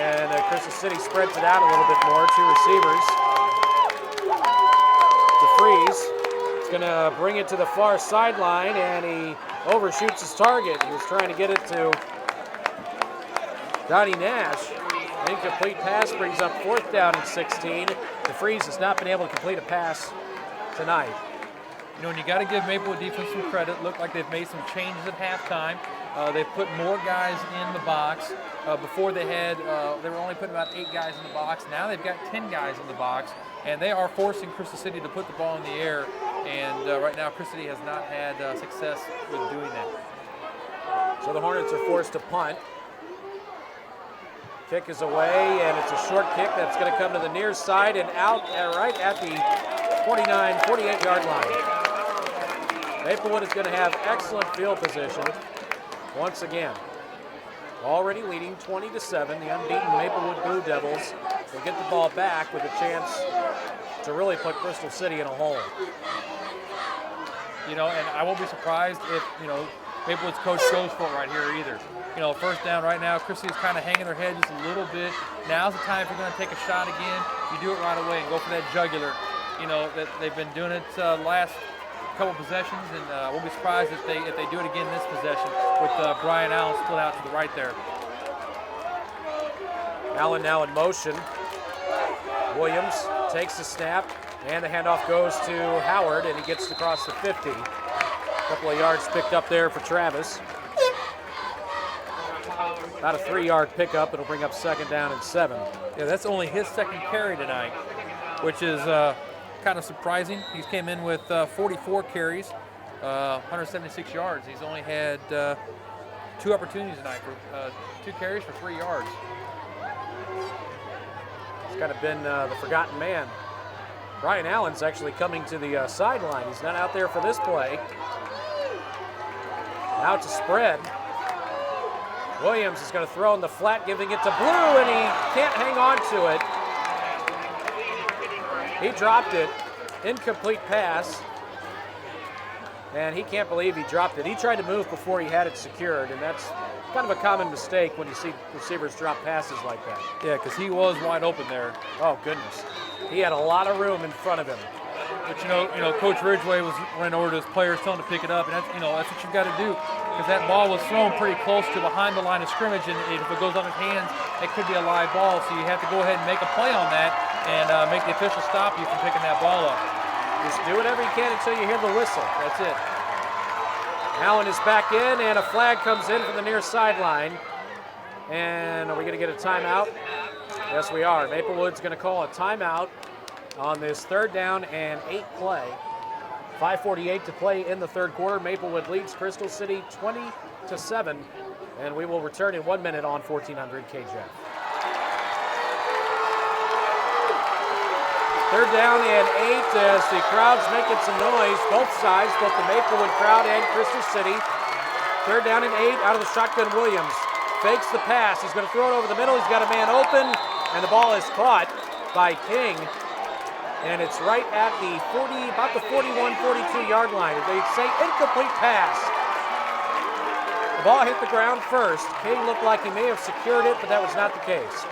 And Crystal City spreads it out a little bit more, 2 receivers. DeFreeze is going to bring it to the far sideline, and he overshoots his target. He was trying to get it to Donnie Nash. Incomplete pass brings up 4th down and 16. DeFreeze has not been able to complete a pass tonight. You know, and you got to give Maplewood defense some credit. Looked like they've made some changes at halftime. They've put more guys in the box. Before they were only putting about 8 guys in the box. Now they've got 10 guys in the box, and they are forcing Crystal City to put the ball in the air. And right now, Crystal City has not had success with doing that. So the Hornets are forced to punt. Kick is away, and it's a short kick that's going to come to the near side and out right at the 48-yard line. Maplewood is going to have excellent field position once again. Already leading 20-7, the unbeaten Maplewood Blue Devils will get the ball back with a chance to really put Crystal City in a hole. You know, and I won't be surprised if, you know, Maplewood's coach goes for it right here either. You know, first down right now, Christie's kind of hanging their head just a little bit. Now's the time if you're going to take a shot again, you do it right away and go for that jugular. You know, that they've been doing it last couple possessions, and I won't be surprised if they do it again this possession with Brian Allen split out to the right there. Allen now in motion. Williams takes the snap, and the handoff goes to Howard, and he gets across the 50. A couple of yards picked up there for Travis. About a 3-yard pickup. It'll bring up 2nd down and 7. Yeah, that's only his 2nd carry tonight, which is kind of surprising. He's came in with 44 carries, 176 yards. He's only had 2 opportunities tonight for 2 carries for 3 yards. He's kind of been the forgotten man. Brian Allen's actually coming to the sideline. He's not out there for this play. Now it's a spread. Williams is going to throw in the flat, giving it to Blue, and he can't hang on to it. He dropped it. Incomplete pass. And he can't believe he dropped it. He tried to move before he had it secured, and that's kind of a common mistake when you see receivers drop passes like that. Yeah, because he was wide open there. Oh, goodness. He had a lot of room in front of him. But you know, Coach Ridgway was running over to his players, telling him to pick it up, and that's what you've got to do, because that ball was thrown pretty close to behind the line of scrimmage, and if it goes on his hands, it could be a live ball. So you have to go ahead and make a play on that, and make the official stop you from picking that ball up. Just do whatever you can until you hear the whistle. That's it. Allen is back in, and a flag comes in from the near sideline. And are we going to get a timeout? Yes, we are. Maplewood's going to call a timeout on this 3rd down and 8 play. 5:48 to play in the 3rd quarter. Maplewood leads Crystal City 20-7, and we will return in 1 minute on 1400 KJFF. 3rd down and 8 as the crowd's making some noise, both sides, both the Maplewood crowd and Crystal City. 3rd down and 8 out of the shotgun. Williams fakes the pass. He's going to throw it over the middle. He's got a man open, and the ball is caught by King. And it's right at the about the 41-42 yard line. They say incomplete pass. The ball hit the ground first. King looked like he may have secured it, but that was not the case.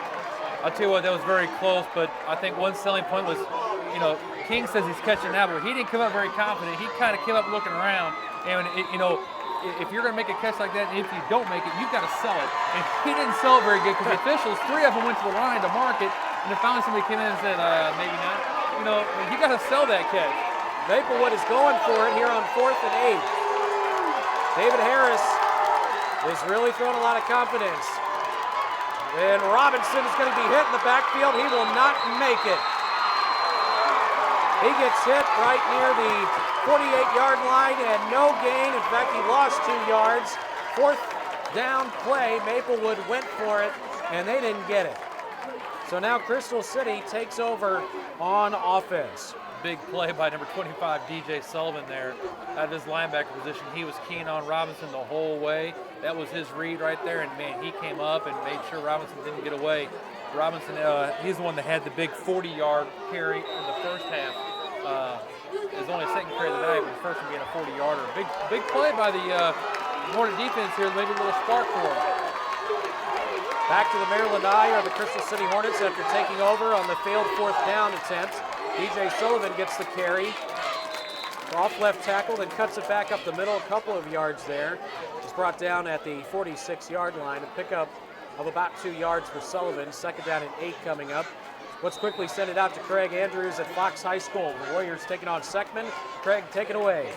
I'll tell you what, that was very close, but I think one selling point was, King says he's catching that, but he didn't come up very confident. He kind of came up looking around, and if you're going to make a catch like that, and if you don't make it, you've got to sell it. And he didn't sell it very good because the officials, 3 of them went to the line to mark it, and then finally somebody came in and said, maybe not. You got to sell that catch. Maplewood is going for it here on 4th and 8. David Harris is really throwing a lot of confidence. And Robinson is going to be hit in the backfield. He will not make it. He gets hit right near the 48-yard line and no gain. In fact, he lost 2 yards. 4th down play. Maplewood went for it, and they didn't get it. So now Crystal City takes over on offense. Big play by number 25, DJ Sullivan there out of his linebacker position. He was keen on Robinson the whole way. That was his read right there, and man, he came up and made sure Robinson didn't get away. Robinson, he's the one that had the big 40-yard carry in the first half. It was only a second carry of the night, but the first one being a 40-yarder. Big play by the Hornet defense here, maybe a little spark for him. Back to the Maryland Eye are the Crystal City Hornets after taking over on the failed 4th down attempt. DJ Sullivan gets the carry. Off left tackle, then cuts it back up the middle, a couple of yards there. It's brought down at the 46-yard line. A pickup of about 2 yards for Sullivan. 2nd down and 8 coming up. Let's quickly send it out to Craig Andrews at Fox High School. The Warriors taking on Seckman. Craig, take it away.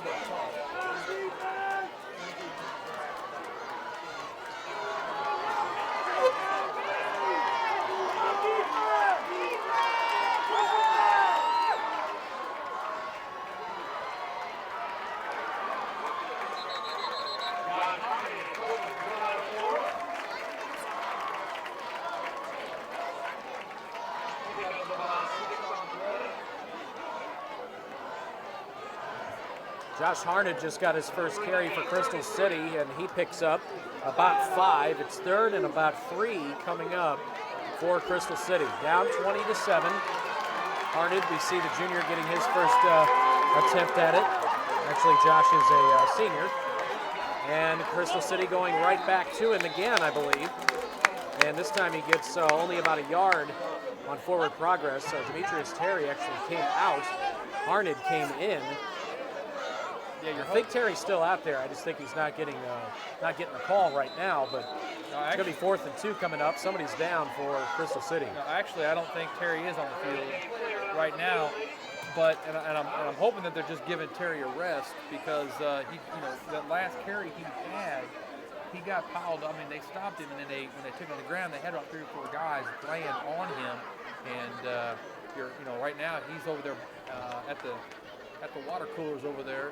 Josh Harned just got his first carry for Crystal City, and he picks up about 5. It's 3rd and about 3 coming up for Crystal City. Down 20-7. Harned, we see the junior getting his first attempt at it. Actually, Josh is a senior. And Crystal City going right back to him again, I believe. And this time he gets only about a yard on forward progress. So Demetrius Terry actually came out. Harned came in. Yeah, I think Terry's still out there. I just think he's not getting the call right now. But it's going to be 4th and 2 coming up. Somebody's down for Crystal City. No, actually, I don't think Terry is on the field right now. But I'm hoping that they're just giving Terry a rest because that last carry he had, he got piled. I mean, they stopped him, and then when they took him on the ground, they had about 3 or 4 guys laying on him. And right now he's over there at the water coolers over there.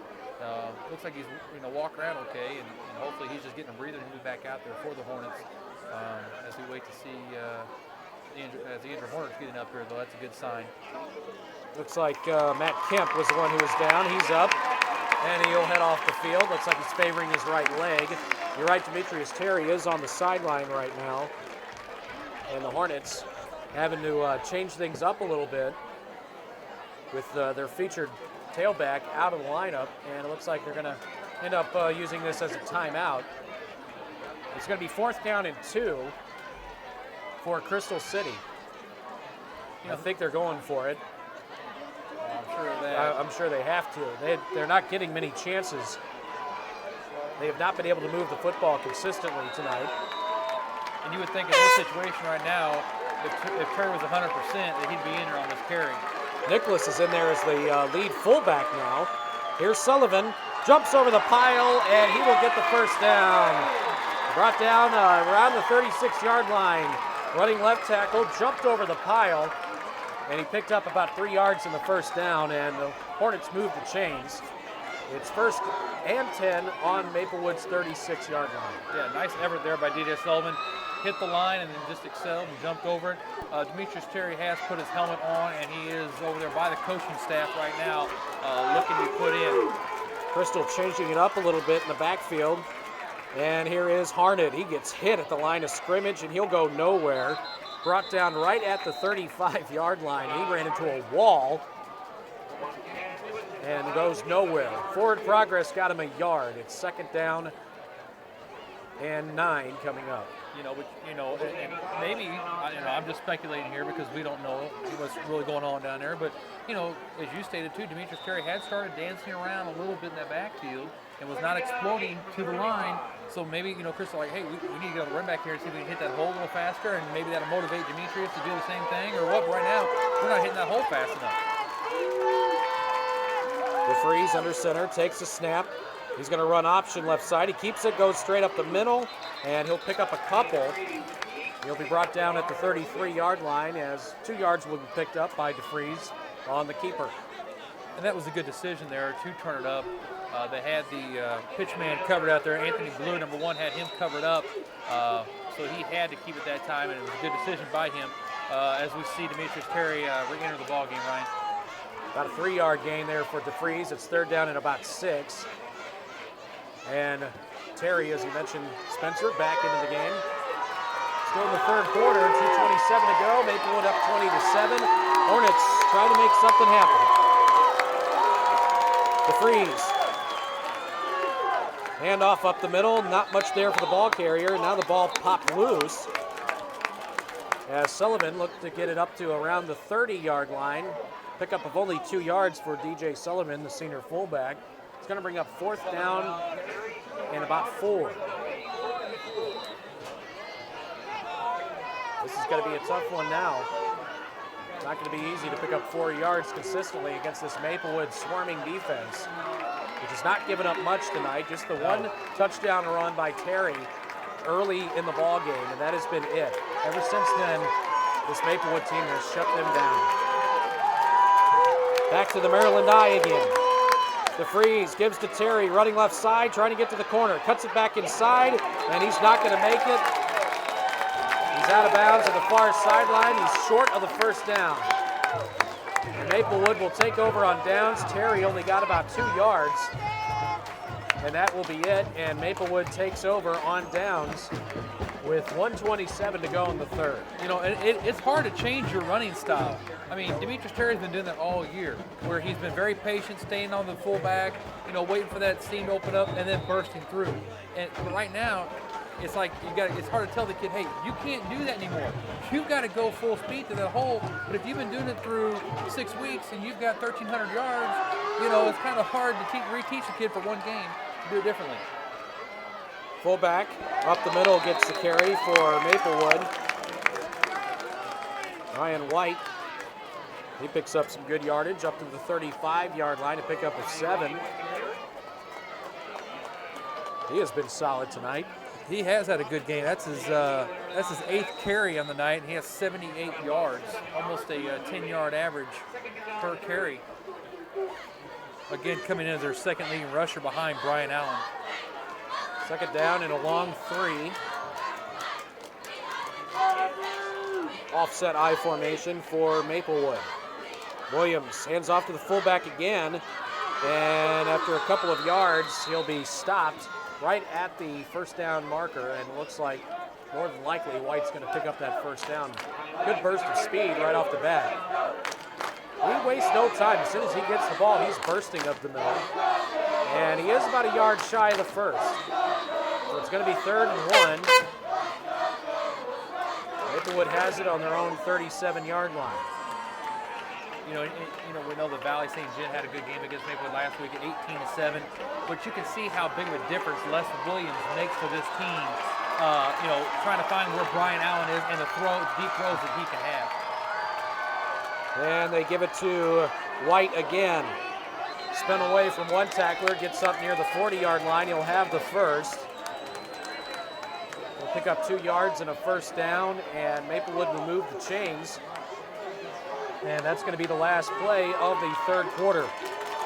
Looks like he's walking around okay, and hopefully he's just getting a breather and move back out there for the Hornets as we wait to see the injured Hornets getting up here. Though that's a good sign. Looks like Matt Kemp was the one who was down. He's up, and he'll head off the field. Looks like he's favoring his right leg. You're right, Demetrius Terry is on the sideline right now, and the Hornets having to change things up a little bit with their featured tailback out of the lineup, and it looks like they're going to end up using this as a timeout. It's going to be 4th down and 2 for Crystal City. I think they're going for it. I'm sure of that. I'm sure they have to. They're not getting many chances. They have not been able to move the football consistently tonight. And you would think in this situation right now, if Terry was 100%, that he'd be in there on this carry. Nicholas is in there as the lead fullback now. Here's Sullivan, jumps over the pile, and he will get the first down. Brought down around the 36-yard line. Running left tackle, jumped over the pile, and he picked up about 3 yards in the first down, and the Hornets moved the chains. It's 1st and 10 on Maplewood's 36-yard line. Yeah, nice effort there by DJ Sullivan. Hit the line and then just excelled and jumped over it. Demetrius Terry has put his helmet on, and he is over there by the coaching staff right now looking to be put in. Crystal changing it up a little bit in the backfield. And here is Harnett. He gets hit at the line of scrimmage, and he'll go nowhere. Brought down right at the 35-yard line. He ran into a wall and goes nowhere. Forward progress got him a yard. It's 2nd down and 9 coming up. And maybe, I'm just speculating here because we don't know what's really going on down there. But, as you stated too, Demetrius Terry had started dancing around a little bit in that backfield and was not exploding to the line. So maybe, Crystal, like, hey, we need to get on the run back here and see if we can hit that hole a little faster, and maybe that'll motivate Demetrius to do the same thing, or what? Right now, we're not hitting that hole fast enough. DeFreeze under center, takes the snap. He's going to run option left side. He keeps it, goes straight up the middle, and he'll pick up a couple. He'll be brought down at the 33-yard line as 2 yards will be picked up by DeFreeze on the keeper. And that was a good decision there to turn it up. They had the pitch man covered out there. Anthony Blue, number 1, had him covered up. So he had to keep it that time, and it was a good decision by him as we see Demetrius Terry re-enter the ball game, Ryan. About a 3-yard gain there for DeFreeze. It's 3rd down and about 6. And Terry, as you mentioned, Spencer, back into the game. Still in the 3rd quarter, 2:27 to go. Maplewood up 20-7. Hornets trying to make something happen. DeFreeze. Handoff up the middle, not much there for the ball carrier. Now the ball popped loose as Sullivan looked to get it up to around the 30-yard line. Pickup of only 2 yards for DJ Sullivan, the senior fullback. It's going to bring up 4th down and about 4. This is going to be a tough one now. It's not going to be easy to pick up 4 yards consistently against this Maplewood swarming defense, which has not given up much tonight. Just the one touchdown run by Terry early in the ball game, and that has been it. Ever since then, this Maplewood team has shut them down. Back to the Maryland Eye again. DeFreeze gives to Terry, running left side, trying to get to the corner. Cuts it back inside, and he's not going to make it. He's out of bounds at the far sideline. He's short of the first down. And Maplewood will take over on downs. Terry only got about 2 yards, and that will be it. And Maplewood takes over on downs with 1:27 to go in the 3rd. It's hard to change your running style. I mean, Demetrius Terry's been doing that all year, where he's been very patient, staying on the fullback, waiting for that seam to open up and then bursting through. And right now, it's like it's hard to tell the kid, hey, you can't do that anymore. You've got to go full speed to the hole. But if you've been doing it through 6 weeks and you've got 1,300 yards, it's kind of hard to reteach a kid for one game to do it differently. Fullback up the middle gets the carry for Maplewood. Ryan White, he picks up some good yardage up to the 35-yard line to pick up a 7. He has been solid tonight. He has had a good game. That's his 8th carry on the night. He has 78 yards, almost a 10-yard average per carry. Again, coming in as their 2nd leading rusher behind Brian Allen. 2nd down and a long 3. Offset I formation for Maplewood. Williams hands off to the fullback again, and after a couple of yards, he'll be stopped right at the first down marker, and it looks like more than likely White's going to pick up that first down. Good burst of speed right off the bat. We waste no time. As soon as he gets the ball, he's bursting up the middle, and he is about a yard shy of the first. So it's going to be 3rd and 1. Maplewood has it on their own 37-yard line. We know the Valley St. John had a good game against Maplewood last week at 18-7, but you can see how big of a difference Les Williams makes for this team trying to find where Brian Allen is and the deep throws that he can have. And they give it to White again. Spin away from one tackler, gets up near the 40-yard line. He'll have the first. He'll pick up 2 yards and a first down, and Maplewood will move the chains. And that's going to be the last play of the third quarter.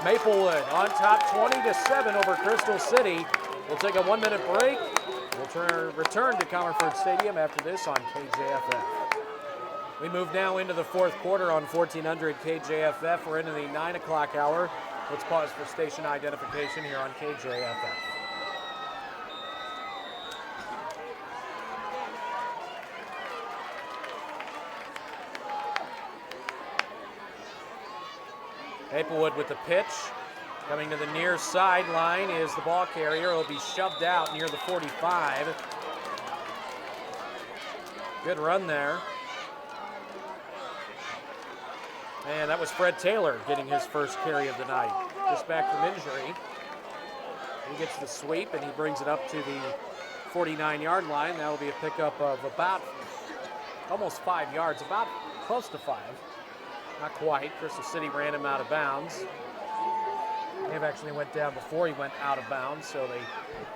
Maplewood on top 20-7 over Crystal City. We'll take a 1-minute break. We'll return to Comerford Stadium after this on KJFF. We move now into the fourth quarter on 1400 KJFF. We're into the 9 o'clock hour. Let's pause for station identification here on KJFF. Maplewood with the pitch. Coming to the near sideline is the ball carrier. He'll be shoved out near the 45. Good run there. And that was Fred Taylor getting his first carry of the night. Just back from injury. He gets the sweep and he brings it up to the 49-yard line. That'll be a pickup of about almost 5 yards, about close to 5. Not quite. Crystal City ran him out of bounds. Dave actually went down before he went out of bounds, so the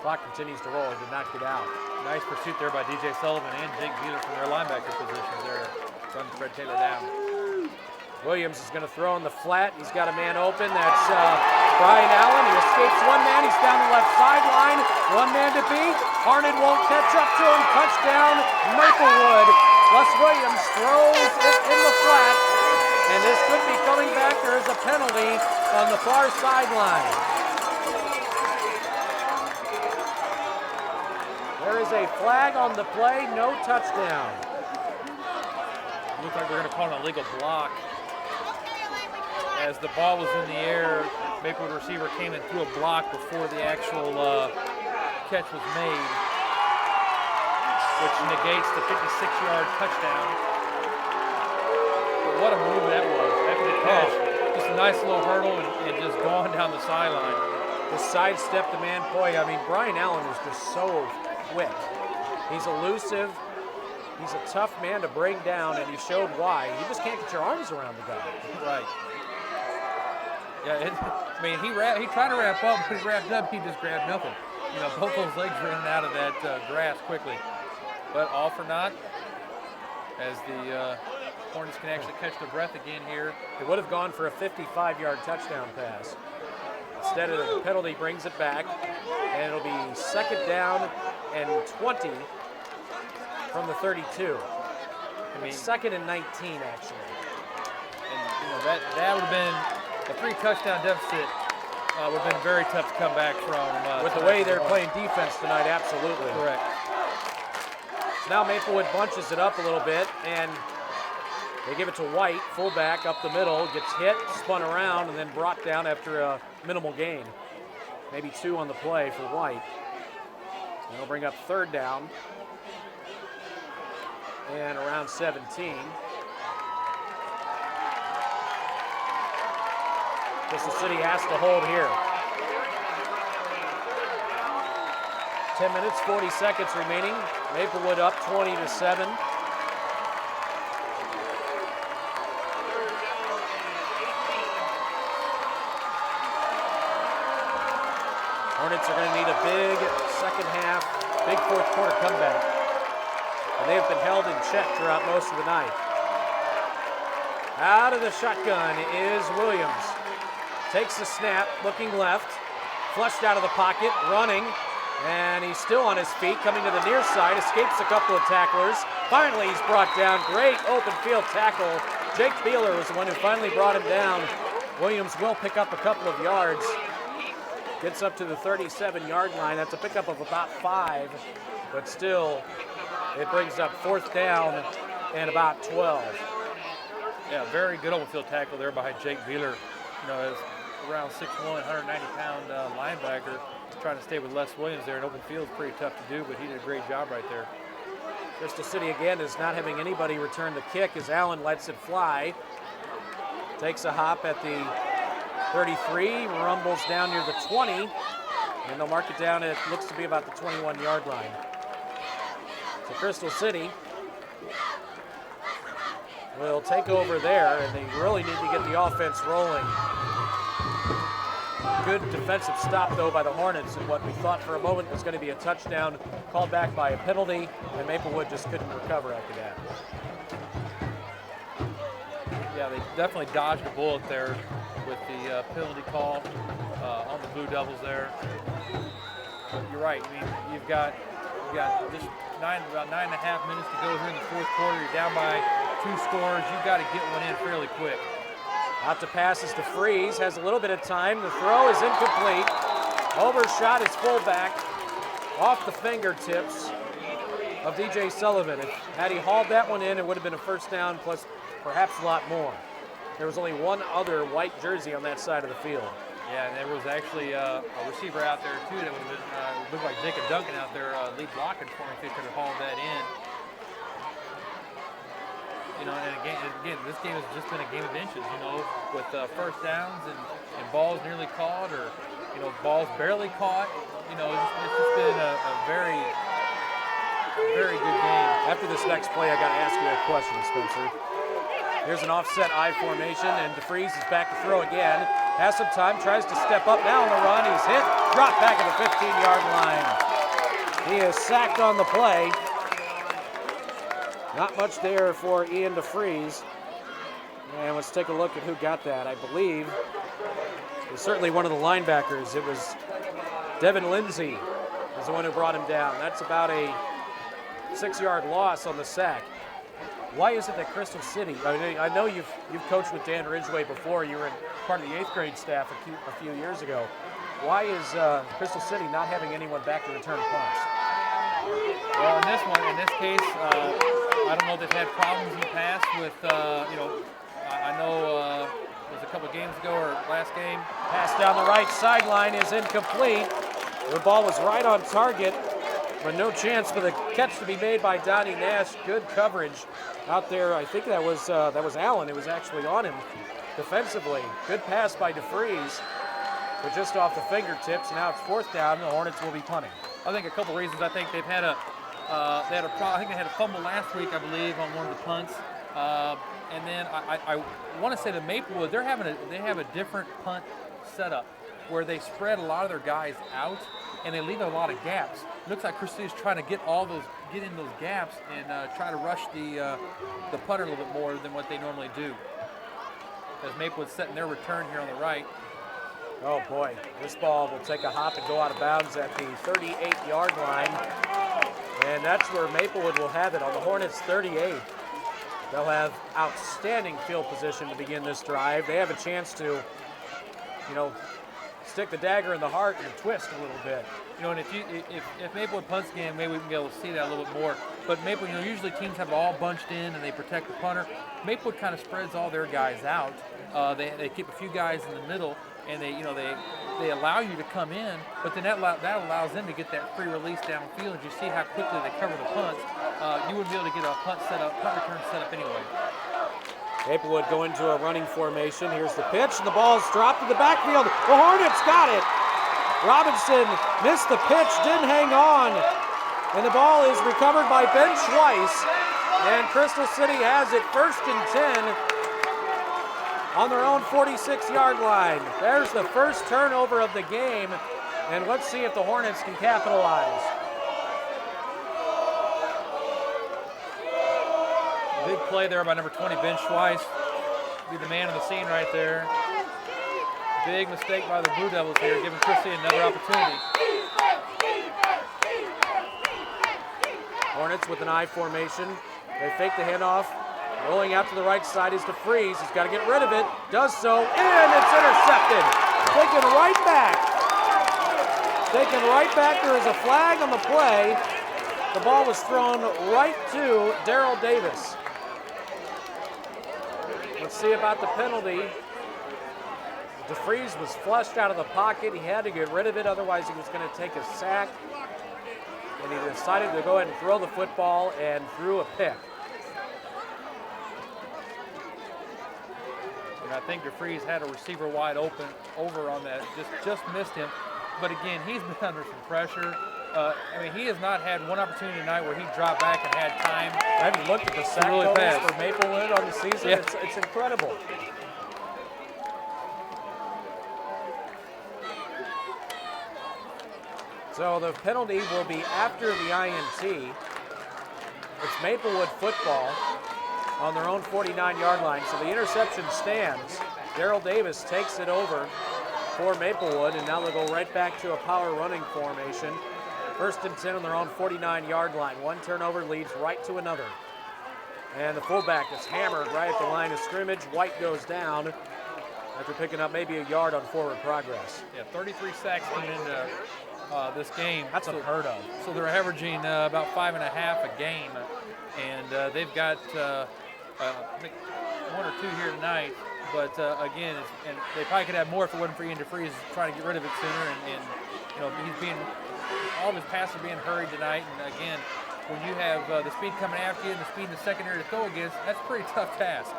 clock continues to roll. He did not get out. Nice pursuit there by DJ Sullivan and Jake Beeler from their linebacker positions there. Run Fred Taylor down. Williams is going to throw in the flat. He's got a man open. That's Brian Allen. He escapes one man. He's down the left sideline. One man to beat. Harned won't catch up to him. Touchdown, Maplewood. Les Williams throws it in the flat. And this could be coming back. There is a penalty on the far sideline. There is a flag on the play. No touchdown. Looks like they're going to call an illegal block. As the ball was in the air, Maplewood receiver came and threw a block before the actual catch was made, which negates the 56-yard touchdown. But what a move that was. After the catch, just a nice little hurdle and just gone down the sideline. The sidestep the man. Boy, I mean, Brian Allen is just so quick. He's elusive. He's a tough man to bring down, and he showed why. You just can't get your arms around the guy. Right. Yeah, he tried to wrap up, but he wrapped up, he just grabbed nothing. Both those legs ran out of that grass quickly. But all for naught, as the Hornets can actually catch their breath again here. It would have gone for a 55-yard touchdown pass. Instead of the penalty brings it back, and it'll be second down and 20 from the 32. Second and 19, actually. And that would have been a 3-touchdown deficit. Would have been very tough to come back from. With the way they're playing defense tonight, absolutely. Correct. So now Maplewood bunches it up a little bit, and they give it to White, fullback up the middle, gets hit, spun around, and then brought down after a minimal gain. Maybe 2 on the play for White. And they'll bring up third down. And around 17. Crystal City has to hold here. 10 minutes, 40 seconds remaining. Maplewood up 20-7. Hornets are going to need a big second half, big fourth quarter comeback. And they have been held in check throughout most of the night. Out of the shotgun is Williams. Takes the snap, looking left. Flushed out of the pocket, running. And he's still on his feet, coming to the near side. Escapes a couple of tacklers. Finally, he's brought down. Great open field tackle. Jake Beeler was the one who finally brought him down. Williams will pick up a couple of yards. Gets up to the 37-yard line. That's a pickup of about 5. But still, it brings up fourth down and about 12. Yeah, very good open field tackle there by Jake Beeler. As around 6'1", 190-pound linebacker, trying to stay with Les Williams there in open field is pretty tough to do, but he did a great job right there. Crystal City again is not having anybody return the kick as Allen lets it fly. Takes a hop at the 33, rumbles down near the 20, and they'll mark it down. It looks to be about the 21-yard line. So Crystal City will take over there, and they really need to get the offense rolling. Good defensive stop, though, by the Hornets, and what we thought for a moment was going to be a touchdown called back by a penalty, and Maplewood just couldn't recover after that. Yeah, they definitely dodged a bullet there with the penalty call on the Blue Devils there. But you're right. I mean, you've got just about 9.5 minutes to go here in the fourth quarter. You're down by 2 scores. You've got to get one in fairly quick. Out to passes to Freeze, has a little bit of time. The throw is incomplete. Overshot his fullback off the fingertips of DJ Sullivan. Had he hauled that one in, it would have been a first down plus perhaps a lot more. There was only one other white jersey on that side of the field. Yeah, and there was actually a receiver out there too that would have been, looked like Jacob Duncan out there lead blocking for him if he could have hauled that in. You know, and again, this game has just been a game of inches, you know, with first downs and balls nearly caught or, you know, balls barely caught. You know, it's just been a very, very good game. After this next play, I got to ask you a question, Spencer. Here's an offset I formation, and DeFries is back to throw again. Has some time, tries to step up now on the run. He's hit, dropped back at the 15-yard line. He is sacked on the play. Not much there for Ian DeFries. And let's take a look at who got that. I believe it was certainly one of the linebackers. It was Devin Lindsay is the one who brought him down. That's about a 6-yard loss on the sack. Why is it that Crystal City, I know you've coached with Dan Ridgway before. You were part of the 8th grade staff a few years ago. Why is Crystal City not having anyone back to return punts? Well, in this case, I don't know if they've had problems in the past with, you know, I know it was a couple games ago or last game. Pass down the right sideline is incomplete. The ball was right on target, but no chance for the catch to be made by Donnie Nash. Good coverage out there. I think that was Allen. It was actually on him defensively. Good pass by DeFries, but just off the fingertips. Now it's 4th down. The Hornets will be punting. I think a couple reasons. I think they've had I think they had a fumble last week, I believe, on one of the punts. And then I want to say that Maplewood, they have a different punt setup where they spread a lot of their guys out and they leave a lot of gaps. It looks like Christie is trying to get in those gaps and try to rush the punter a little bit more than what they normally do. As Maplewood's setting their return here on the right. Oh boy, this ball will take a hop and go out of bounds at the 38-yard line. And that's where Maplewood will have it on the Hornets' 38. They'll have outstanding field position to begin this drive. They have a chance to, you know, stick the dagger in the heart and twist a little bit. You know, and if Maplewood punts again, maybe we can be able to see that a little bit more. But Maplewood, you know, usually teams have it all bunched in and they protect the punter. Maplewood kind of spreads all their guys out. They keep a few guys in the middle, and they allow you to come in, but then that allows them to get that free release downfield. And you see how quickly they cover the punts. You wouldn't be able to get a punt return set up anyway. Maplewood going to a running formation. Here's the pitch, and the ball is dropped in the backfield. The Hornets got it. Robinson missed the pitch, didn't hang on, and the ball is recovered by Ben Schweiss, and Crystal City has it 1st and 10 on their own 46-yard line. There's the first turnover of the game, and let's see if the Hornets can capitalize. Big play there by number 20, Ben Schweiss. Be the man of the scene right there. Big mistake by the Blue Devils here, giving Christie another opportunity. Hornets with an I formation. They fake the handoff. Rolling out to the right side is DeFries. He's got to get rid of it. Does so, and it's intercepted. Taken right back. There is a flag on the play. The ball was thrown right to Darrell Davis. Let's see about the penalty. DeFries was flushed out of the pocket. He had to get rid of it, otherwise he was going to take a sack. And he decided to go ahead and throw the football and threw a pick. And I think DeFries had a receiver wide open over on that, just missed him. But again, he's been under some pressure. I mean, he has not had one opportunity tonight where he dropped back and had time. Have you looked at the sack really totals fast for Maplewood on the season? Yeah. It's incredible. So the penalty will be after the INT. It's Maplewood football on their own 49-yard line. So the interception stands. Darrell Davis takes it over for Maplewood, and now they'll go right back to a power running formation. 1st and 10 on their own 49-yard line. One turnover leads right to another. And the fullback is hammered right at the line of scrimmage. White goes down after picking up maybe a yard on forward progress. Yeah, 33 sacks coming into this game. That's unheard of. So they're averaging about 5.5 a game, and they've got I think 1 or 2 here tonight. But again, and they probably could have more if it wasn't for Ian DeFreeze trying to get rid of it sooner. And you know, all of his passes are being hurried tonight. And again, when you have the speed coming after you and the speed in the secondary to go against, that's a pretty tough task.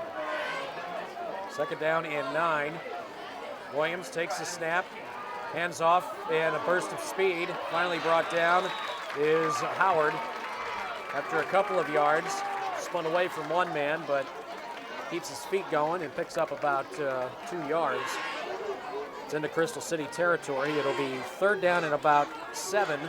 2nd down and 9. Williams takes the snap, hands off, and a burst of speed. Finally brought down is Howard after a couple of yards. Spun away from one man, but keeps his feet going and picks up about 2 yards. It's into Crystal City territory. It'll be 3rd down and about 7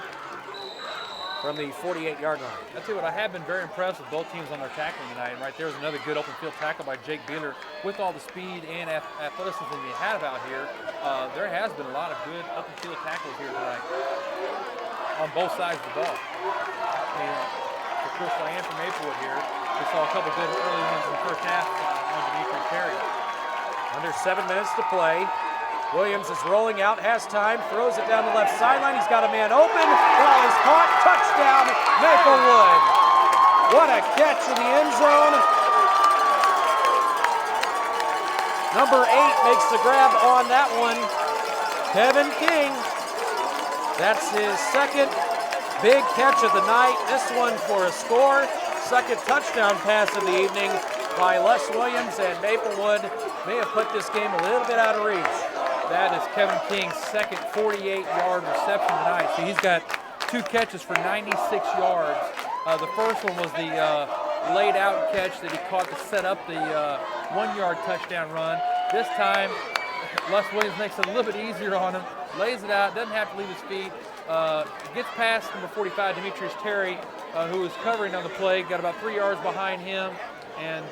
from the 48-yard line. I'll tell you what, I have been very impressed with both teams on their tackling tonight. And right there was another good open field tackle by Jake Beeler. With all the speed and athleticism we have out here, there has been a lot of good open field tackles here tonight on both sides of the ball. And for Crystal and for Maplewood here, we saw a couple good early ones in the first half on Demetrius Terry. Under 7 minutes to play. Williams is rolling out, has time, throws it down the left sideline. He's got a man open. Ball is caught. Touchdown, Maplewood. What a catch in the end zone. Number 8 makes the grab on that one. Kevin King. That's his 2nd big catch of the night. This one for a score. 2nd touchdown pass of the evening by Les Williams, and Maplewood may have put this game a little bit out of reach. That is Kevin King's 2nd 48-yard reception tonight. So he's got 2 catches for 96 yards. The first one was the laid-out catch that he caught to set up the 1-yard touchdown run. This time, Les Williams makes it a little bit easier on him, lays it out, doesn't have to leave his feet, gets past number 45, Demetrius Terry, who was covering on the play, got about 3 yards behind him, and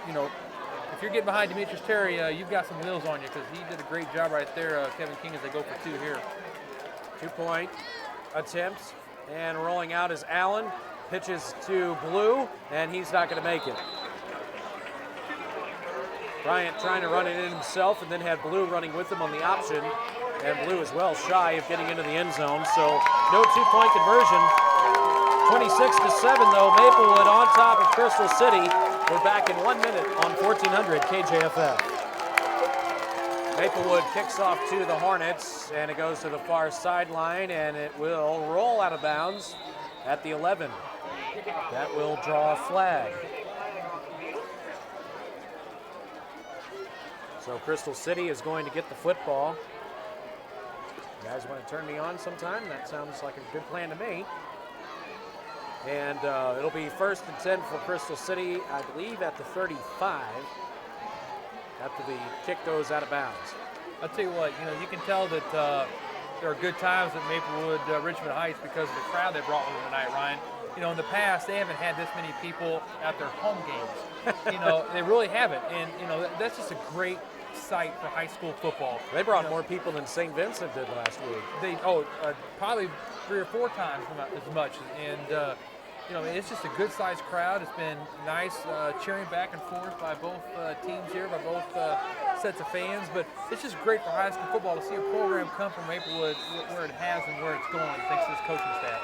you know, if you're getting behind Demetrius Terry, you've got some wheels on you because he did a great job right there, Kevin King, as they go for 2 here. 2-point attempts, and rolling out is Allen. Pitches to Blue, and he's not going to make it. Bryant trying to run it in himself and then had Blue running with him on the option, and Blue is well shy of getting into the end zone, so no 2-point conversion. 26-7 though, Maplewood on top of Crystal City. We're back in 1 minute on 1400 KJFF. Maplewood kicks off to the Hornets, and it goes to the far sideline, and it will roll out of bounds at the 11. That will draw a flag. So Crystal City is going to get the football. You guys want to turn me on sometime? That sounds like a good plan to me. And it'll be 1st and 10 for Crystal City, I believe, at the 35, after the kick goes out of bounds. I'll tell you what, you can tell that there are good times at Maplewood, Richmond Heights because of the crowd they brought with them tonight, Ryan. In the past, they haven't had this many people at their home games. They really haven't. And, that's just a great sight for high school football. They brought more people than St. Vincent did last week. Probably 3 or 4 times as much. And, it's just a good-sized crowd. It's been nice cheering back and forth by both teams here, by both sets of fans. But it's just great for high school football to see a program come from Maplewood where it has and where it's going, thanks to this coaching staff.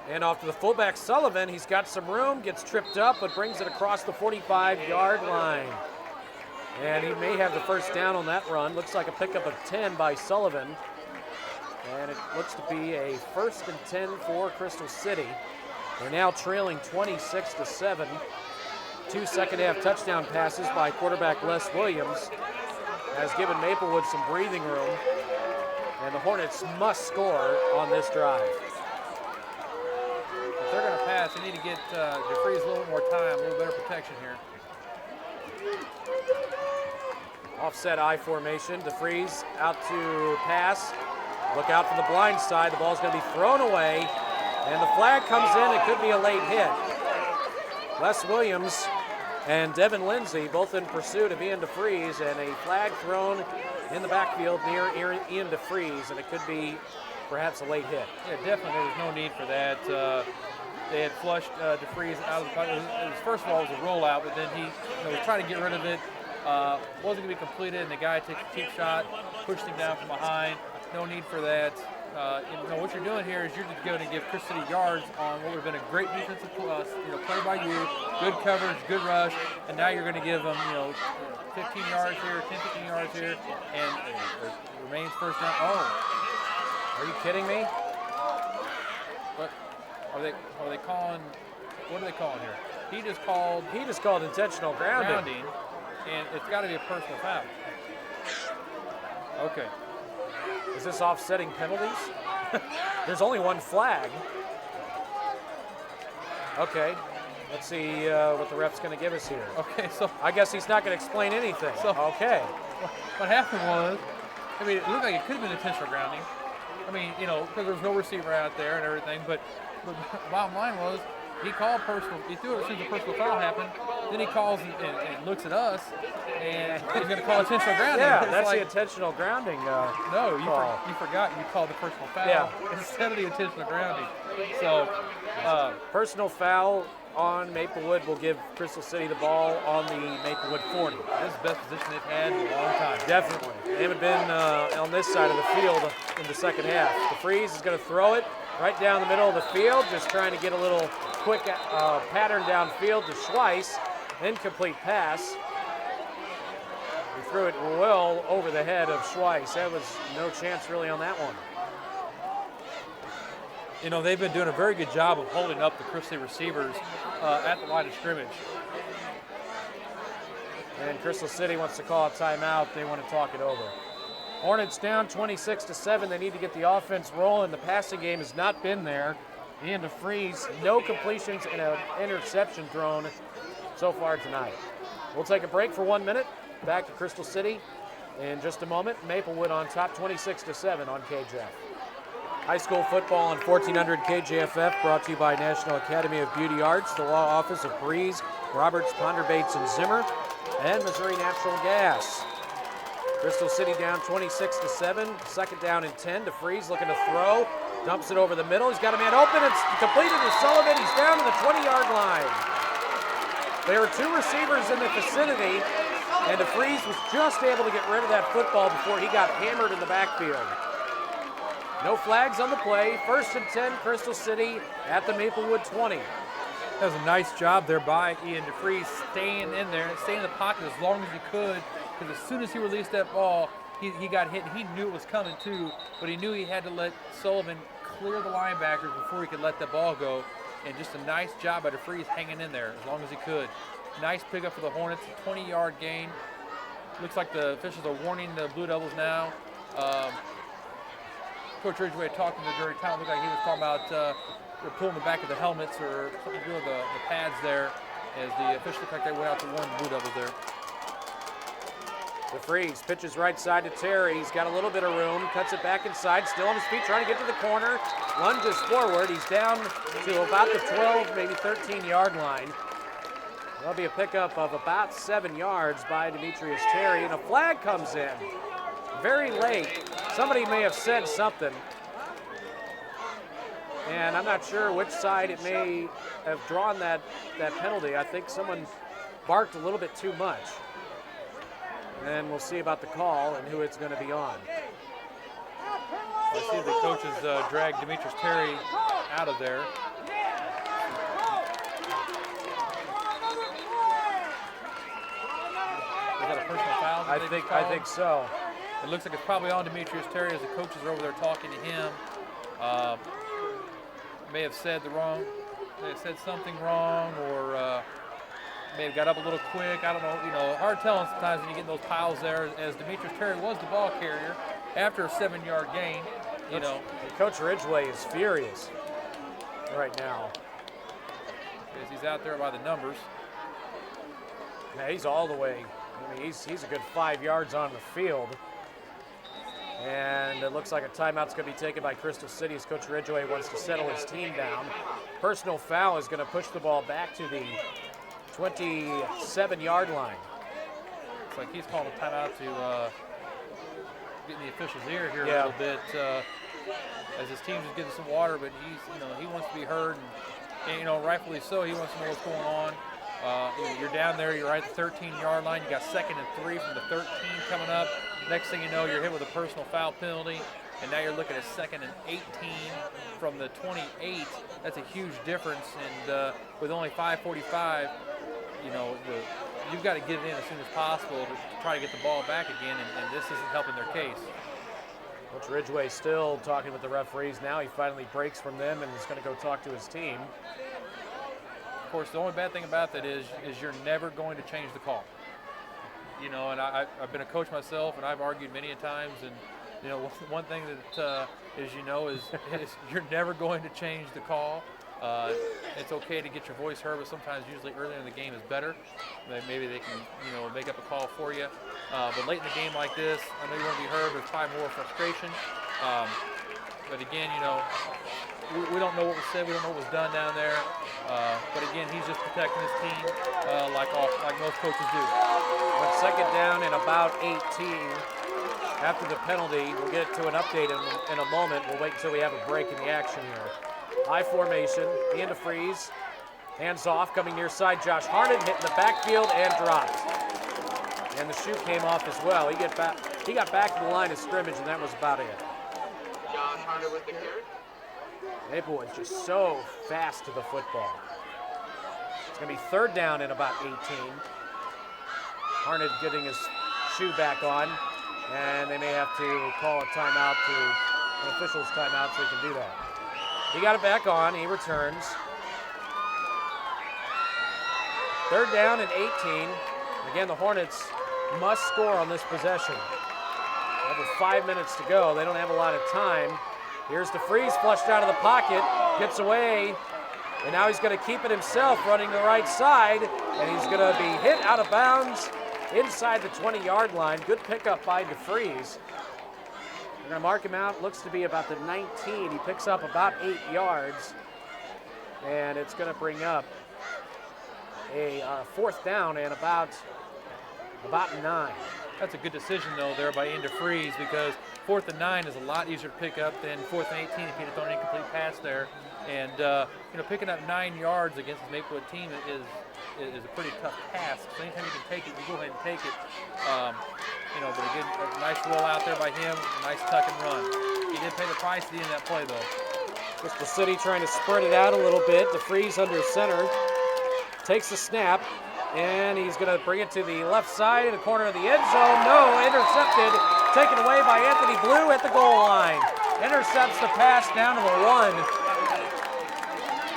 And off to the fullback, Sullivan. He's got some room, gets tripped up, but brings it across the 45-yard line. And he may have the first down on that run. Looks like a pickup of 10 by Sullivan. And it looks to be a 1st and 10 for Crystal City. They're now trailing 26-7. 2 second-half touchdown passes by quarterback Les Williams has given Maplewood some breathing room. And the Hornets must score on this drive. If they're going to pass, they need to get DeFreeze a little more time, a little better protection here. Offset I formation. DeFreeze out to pass. Look out for the blind side. The ball's going to be thrown away. And the flag comes in. It could be a late hit. Les Williams and Devin Lindsay both in pursuit of Ian DeFreeze, and a flag thrown in the backfield near Ian DeFreeze, and it could be perhaps a late hit. Yeah, definitely. There was no need for that. They had flushed DeFreeze out of the pocket. First of all, it was a rollout, but then he was trying to get rid of it. Wasn't going to be completed, and the guy takes a cheap shot, pushed him down from behind. No need for that. What you're doing here is you're just going to give Chris City yards on what would have been a great defensive play by you, good coverage, good rush, and now you're going to give them 15 yards here, 10, 15 yards here, and it remains first down. Oh, are you kidding me? What are they calling? What are they calling here? He just called intentional grounding, and it's got to be a personal foul. Okay. Is this offsetting penalties? There's only one flag. Okay, let's see what the ref's going to give us here. Okay, so I guess he's not going to explain anything. So, okay. What happened was, it looked like it could have been intentional grounding. Because there was no receiver out there and everything, but bottom line was, he called personal. He threw it as soon as the personal foul happened. Then he calls and looks at us, and he's going to call intentional grounding. Yeah, that's the intentional grounding. No, you forgot you called the personal foul instead of the intentional grounding. So, personal foul on Maplewood will give Crystal City the ball on the Maplewood 40. This is the best position they've had in a long time. Definitely. They haven't been on this side of the field in the second half. DeFreeze is going to throw it right down the middle of the field, just trying to get a little quick pattern downfield to Schweiss. Incomplete pass. He threw it well over the head of Schweiss. There was no chance really on that one. They've been doing a very good job of holding up the Crystal City receivers at the line of scrimmage. And Crystal City wants to call a timeout. They want to talk it over. Hornets down 26-7. They need to get the offense rolling. The passing game has not been there. Ian DeFreeze, no completions and an interception thrown so far tonight. We'll take a break for 1 minute. Back to Crystal City in just a moment. Maplewood on top 26-7 on KJFF. High school football on 1400 KJFF, brought to you by National Academy of Beauty Arts, the law office of Breeze, Roberts, Ponderbates, and Zimmer, and Missouri Natural Gas. Crystal City down 26-7, second down and 10. DeFreeze looking to throw, dumps it over the middle. He's got a man open. It's completed to Sullivan. He's down to the 20-yard line. There were two receivers in the vicinity, and DeFreeze was just able to get rid of that football before he got hammered in the backfield. No flags on the play. First and 10, Crystal City at the Maplewood 20. That was a nice job there by Ian DeFreeze, staying in there, staying in the pocket as long as he could, because as soon as he released that ball, he got hit. He knew it was coming too, but he knew he had to let Sullivan clear the linebackers before he could let the ball go. And just a nice job by DeFreeze hanging in there as long as he could. Nice pickup for the Hornets, 20-yard gain. Looks like the officials are warning the Blue Devils now. Coach Ridgway talking to during time, looked like he was talking about they're pulling the back of the helmets or something to do with the pads there, as the officials looked like they went out to warn the Blue Devils there. DeFreeze pitches right side to Terry. He's got a little bit of room, cuts it back inside, still on his feet, trying to get to the corner, lunges forward. He's down to about the 12, maybe 13-yard line. There'll be a pickup of about 7 yards by Demetrius Terry, and a flag comes in very late. Somebody may have said something, and I'm not sure which side it may have drawn that penalty. I think someone barked a little bit too much. And we'll see about the call and who it's going to be on. I see the coaches drag Demetrius Terry out of there. Is that a personal foul? I think so. It looks like it's probably on Demetrius Terry as the coaches are over there talking to him. May have said something wrong, or may have got up a little quick. I don't know. Hard telling sometimes when you get in those piles there, as Demetrius Terry was the ball carrier. after a 7-yard gain, you know. Coach Ridgway is furious right now. Because he's out there by the numbers. Yeah, he's all the way. I mean, he's a good 5 yards on the field. And it looks like a timeout's going to be taken by Crystal City as Coach Ridgway wants to settle his team down. Personal foul is going to push the ball back to the 27-yard line. It's like he's calling a timeout to get in the official's ear here a little bit as his team's just getting some water, but he wants to be heard, and rightfully so. He wants to know what's going on. You're down there, you're right at the 13-yard line. You got 2nd and 3 from the 13 coming up. Next thing you know, you're hit with a personal foul penalty, and now you're looking at 2nd and 18 from the 28. That's a huge difference, and with only 5:45, you've got to get it in as soon as possible to try to get the ball back again, and this isn't helping their case. Coach Ridgway still talking with the referees. Now he finally breaks from them and is going to go talk to his team. Of course, the only bad thing about that is you're never going to change the call. And I've been a coach myself, and I've argued many a times, and one thing that is you're never going to change the call. It's okay to get your voice heard, but sometimes usually earlier in the game is better. Maybe they can make up a call for you. But late in the game like this, I know you want to be heard, but it's probably more frustration. But again, we don't know what was said, we don't know what was done down there. But again, he's just protecting his team like most coaches do. But 2nd down and about 18 after the penalty. We'll get to an update in a moment. We'll wait until we have a break in the action here. High formation, into freeze, hands off, coming near side. Josh Harden hitting the backfield and dropped. And the shoe came off as well. He got back to the line of scrimmage, and that was about it. Josh Harden with the carry. Maplewood just so fast to the football. It's going to be 3rd down and about 18. Harned getting his shoe back on, and they may have to call a timeout an official's timeout so he can do that. He got it back on. He returns. 3rd down and 18. Again, the Hornets must score on this possession. Over 5 minutes to go. They don't have a lot of time. Here's DeFreeze flushed out of the pocket, gets away, and now he's going to keep it himself, running the right side, and he's going to be hit out of bounds inside the 20-yard line. Good pickup by DeFreeze. We're going to mark him out. Looks to be about the 19. He picks up about 8 yards, and it's going to bring up a 4th down and about 9. That's a good decision, though, there by Ian DeFreeze, because 4th and 9 is a lot easier to pick up than 4th and 18 if he'd have thrown an incomplete pass there. And, picking up 9 yards against the Maplewood team is a pretty tough task. So anytime you can take it, you go ahead and take it. But again, a nice roll out there by him, a nice tuck and run. He did pay the price at the end of that play, though. Crystal City trying to spread it out a little bit. DeFreeze under center, takes the snap, and he's going to bring it to the left side in the corner of the end zone. No, intercepted, taken away by Anthony Blue at the goal line. Intercepts the pass down to the 1.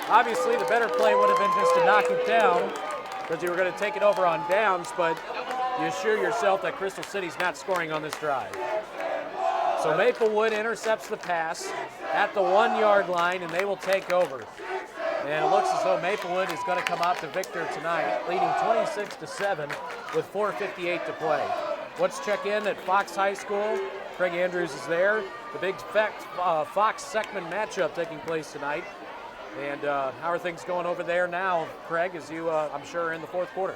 Obviously, the better play would have been just to knock it down because you were going to take it over on downs, but you assure yourself that Crystal City's not scoring on this drive. So Maplewood intercepts the pass at the 1-yard line, and they will take over. And it looks as though Maplewood is going to come out the victor tonight, leading 26-7 with 4:58 to play. Let's check in at Fox High School. Craig Andrews is there. The big Fox-Seckman matchup taking place tonight. And how are things going over there now, Craig, as you, I'm sure, are in the 4th quarter?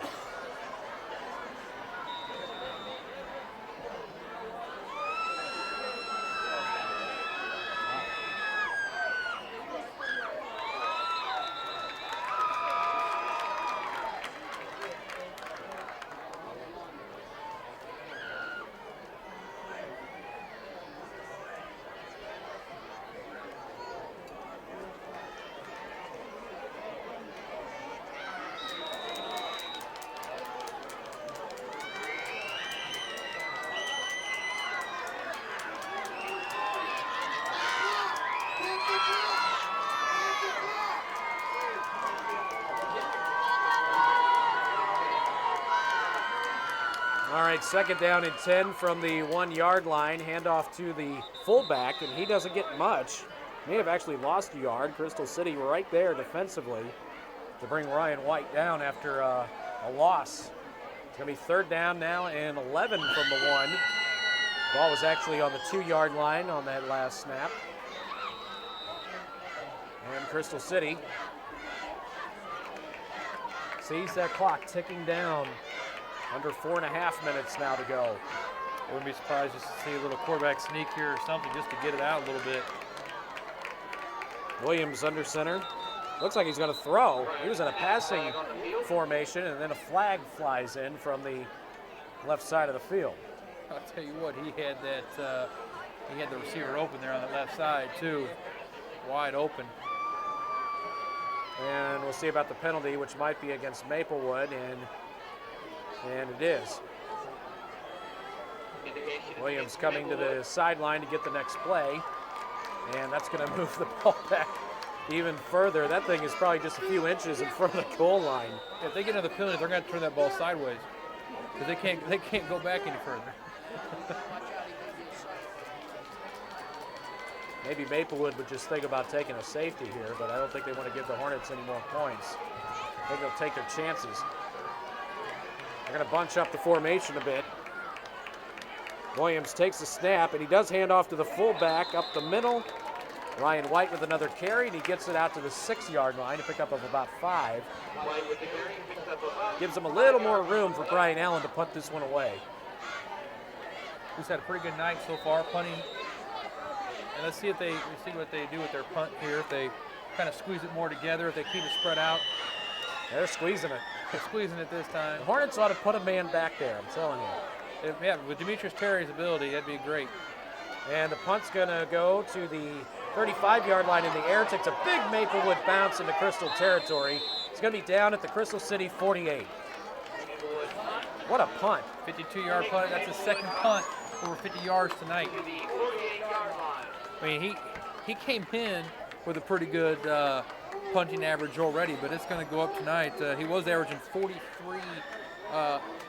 All right, second down and 10 from the 1 yard line. Handoff to the fullback, and he doesn't get much. May have actually lost a yard. Crystal City right there defensively to bring Ryan White down after a loss. It's going to be third down now and 11 from the 1. Ball was actually on the 2 yard line on that last snap. And Crystal City sees that clock ticking down. Under 4.5 minutes now to go. I wouldn't be surprised just to see a little quarterback sneak here or something just to get it out a little bit. Williams under center. Looks like he's going to throw. He was in a passing formation, and then a flag flies in from the left side of the field. I'll tell you what, he had that. He had the receiver open there on the left side too, wide open. And we'll see about the penalty, which might be against Maplewood, and it is. Williams coming to the sideline to get the next play, and that's going to move the ball back even further. That thing is probably just a few inches in front of the goal line. If they get another penalty, they're going to turn that ball sideways because they can't go back any further. Maybe Maplewood would just think about taking a safety here, but I don't think they want to give the Hornets any more points. I think they'll take their chances. They're going to bunch up the formation a bit. Williams takes the snap, and he does hand off to the fullback up the middle. Ryan White with another carry, and he gets it out to the 6 yard line, a pickup of about 5. Gives him a little more room for Brian Allen to punt this one away. He's had a pretty good night so far, punting. And let's see what they do with their punt here. If they kind of squeeze it more together, if they keep it spread out. They're squeezing it. They're squeezing it this time. The Hornets ought to put a man back there, I'm telling you. Yeah, with Demetrius Terry's ability, that'd be great. And the punt's going to go to the 35 yard line in the air. Takes a big Maplewood bounce into Crystal territory. It's going to be down at the Crystal City 48. What a punt. 52-yard punt. That's his second punt over 50 yards tonight. I mean, he came in with a pretty good punting average already, but it's going to go up tonight. He was averaging 43,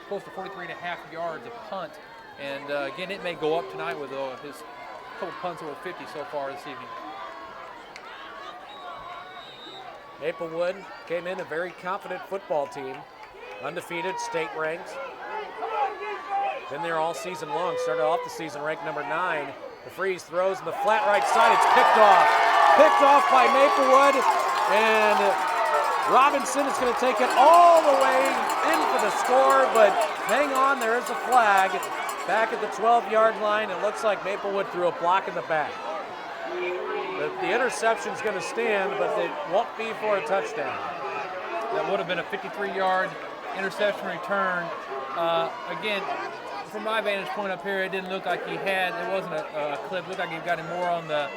close to 43.5 yards a punt. And again, it may go up tonight with his couple punts over 50 so far this evening. Maplewood came in a very confident football team. Undefeated, state ranked. Been there all season long. Started off the season ranked number 9. The freeze throws in the flat right side. It's picked off. Picked off by Maplewood. And Robinson is going to take it all the way in for the score. But hang on, there is a flag. Back at the 12-yard line, it looks like Maplewood threw a block in the back. The interception is going to stand, but it won't be for a touchdown. That would have been a 53-yard interception return. Again, from my vantage point up here, it didn't look like he had. It wasn't a clip. It looked like he got him more on the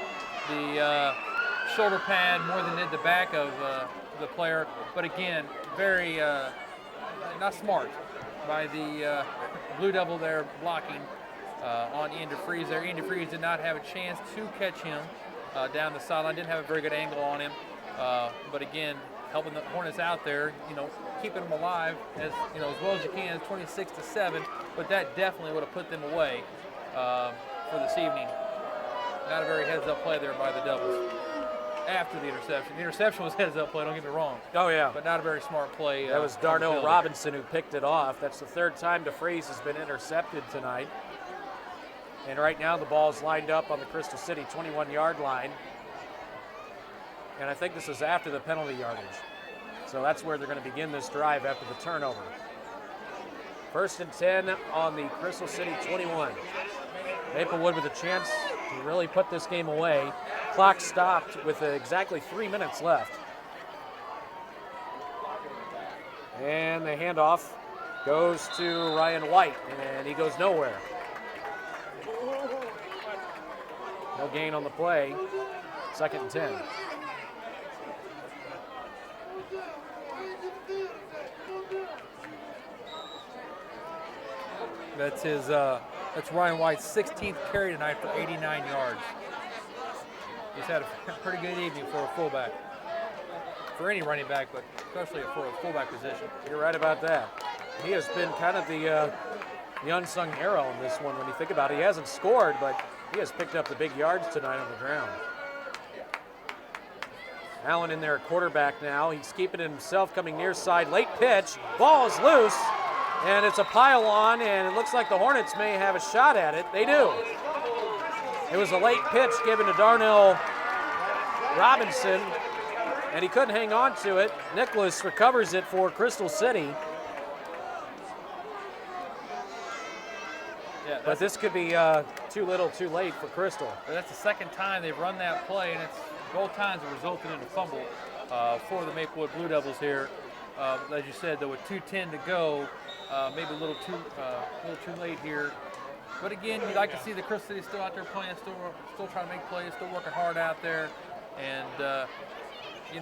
shoulder pad more than did the back of the player. But again, very not smart by the Blue Devil there blocking on Ian DeFreeze there. Ian DeFreeze did not have a chance to catch him down the sideline. Didn't have a very good angle on him. But again, helping the Hornets out there, keeping them alive as well as you can, 26-7. But that definitely would have put them away for this evening. Not a very heads-up play there by the Devils. After the interception. The interception was heads-up play, don't get me wrong. Oh, yeah. But not a very smart play. That was Darnell Robinson who picked it off. That's the third time DeFreeze has been intercepted tonight. And right now the ball's lined up on the Crystal City 21-yard line. And I think this is after the penalty yardage. So that's where they're going to begin this drive after the turnover. 1st and 10 on the Crystal City 21. Maplewood with a chance to really put this game away. Clock stopped with exactly 3 minutes left. And the handoff goes to Ryan White, and he goes nowhere. No gain on the play. 2nd and 10. That's Ryan White's 16th carry tonight for 89 yards. He's had a pretty good evening for a fullback. For any running back, but especially for a fullback position. You're right about that. He has been kind of the the unsung hero in this one when you think about it. He hasn't scored, but he has picked up the big yards tonight on the ground. Allen in there, quarterback now. He's keeping it himself, coming near side. Late pitch. Ball is loose, and it's a pile on, and it looks like the Hornets may have a shot at it. They do. It was a late pitch given to Darnell Robinson, and he couldn't hang on to it. Nicholas recovers it for Crystal City. Yeah, but this could be too little, too late for Crystal. That's the second time they've run that play, and it's both times it resulted in a fumble for the Maplewood Blue Devils here. As you said, though, with 2:10 to go, maybe a little too late here. But again, you'd like to see the Crystal City still out there playing, still trying to make plays, still working hard out there, and you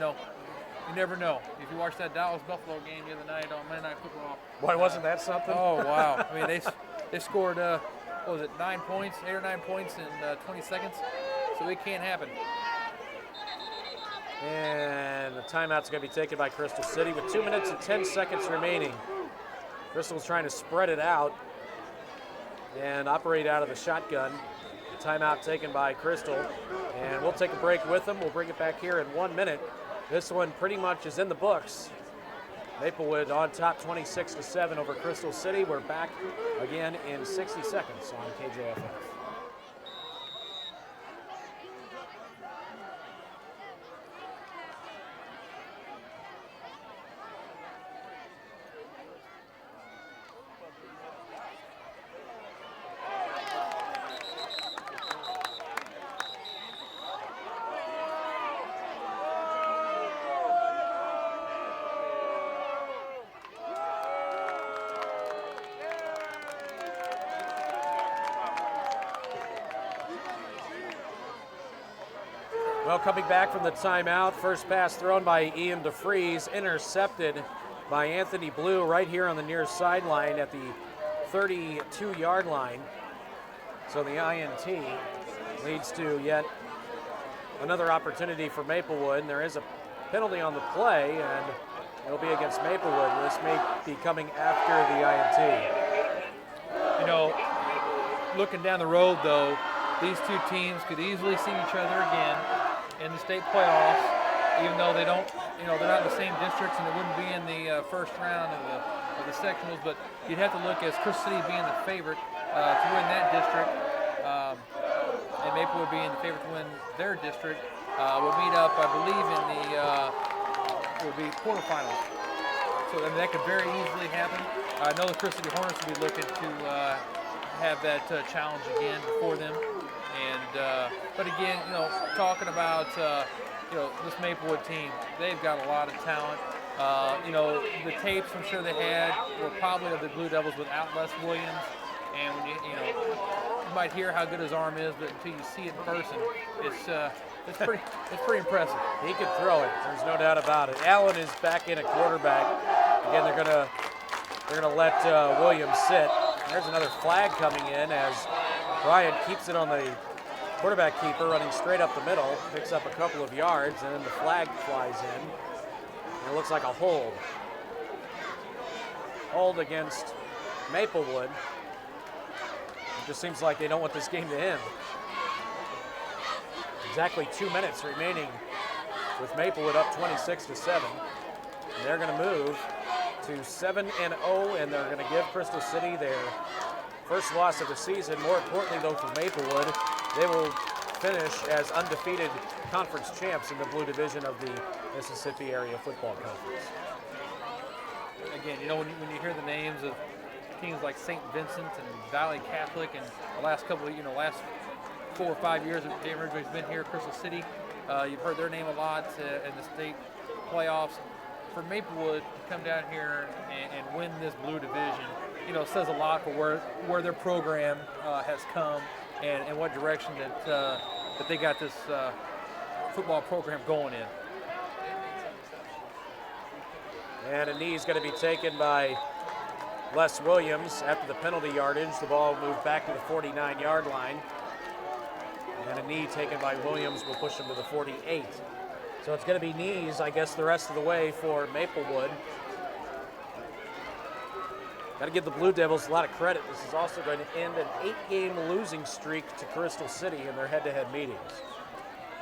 never know. If you watched that Dallas-Buffalo game the other night on Monday Night Football. Why wasn't that something? Oh, wow. I mean, they scored, 8 or 9 points in 20 seconds, so it can't happen. And the timeout's going to be taken by Crystal City with 2 minutes and 10 seconds remaining. Crystal's trying to spread it out and operate out of the shotgun. Timeout taken by Crystal, and we'll take a break with them. We'll bring it back here in 1 minute. This one pretty much is in the books. Maplewood on top 26-7 over Crystal City. We're back again in 60 seconds on KJFF. Well, coming back from the timeout, first pass thrown by Ian DeFries, intercepted by Anthony Blue right here on the near sideline at the 32-yard line. So the INT leads to yet another opportunity for Maplewood. And there is a penalty on the play, and it'll be against Maplewood. This may be coming after the INT. Looking down the road, though, these two teams could easily see each other again in the state playoffs, even though they don't, they're not in the same districts and they wouldn't be in the first round of the sectionals. But you'd have to look as Crystal City being the favorite to win that district, and Maplewood being the favorite to win their district. Will meet up, I believe, in the quarterfinals. So that could very easily happen. I know the Crystal City Hornets will be looking to have that challenge again before them. And but again, talking about this Maplewood team, they've got a lot of talent. The tapes I'm sure they had were probably of the Blue Devils without Les Williams. And when you might hear how good his arm is, but until you see it in person, it's pretty impressive. He can throw it. There's no doubt about it. Allen is back in at quarterback. Again, they're gonna let Williams sit. There's another flag coming in as Bryant keeps it on the quarterback keeper, running straight up the middle, picks up a couple of yards, and then the flag flies in. And it looks like a hold. Hold against Maplewood. It just seems like they don't want this game to end. Exactly 2 minutes remaining with Maplewood up 26-7. And they're going to move to 7-0, and they're going to give Crystal City their first loss of the season. More importantly, though, for Maplewood, they will finish as undefeated conference champs in the Blue Division of the Mississippi Area Football Conference. Again, when you hear the names of teams like St. Vincent and Valley Catholic, and the last couple of, last 4 or 5 years that Dave Ridgway's been here, Crystal City, you've heard their name a lot in the state playoffs. For Maplewood to come down here and win this Blue Division, says a lot for where their program has come and what direction that they got this football program going in. And a knee is going to be taken by Les Williams after the penalty yardage. The ball moved back to the 49-yard line. And a knee taken by Williams will push him to the 48. So it's going to be knees, I guess, the rest of the way for Maplewood. Got to give the Blue Devils a lot of credit. This is also going to end an 8-game losing streak to Crystal City in their head-to-head meetings.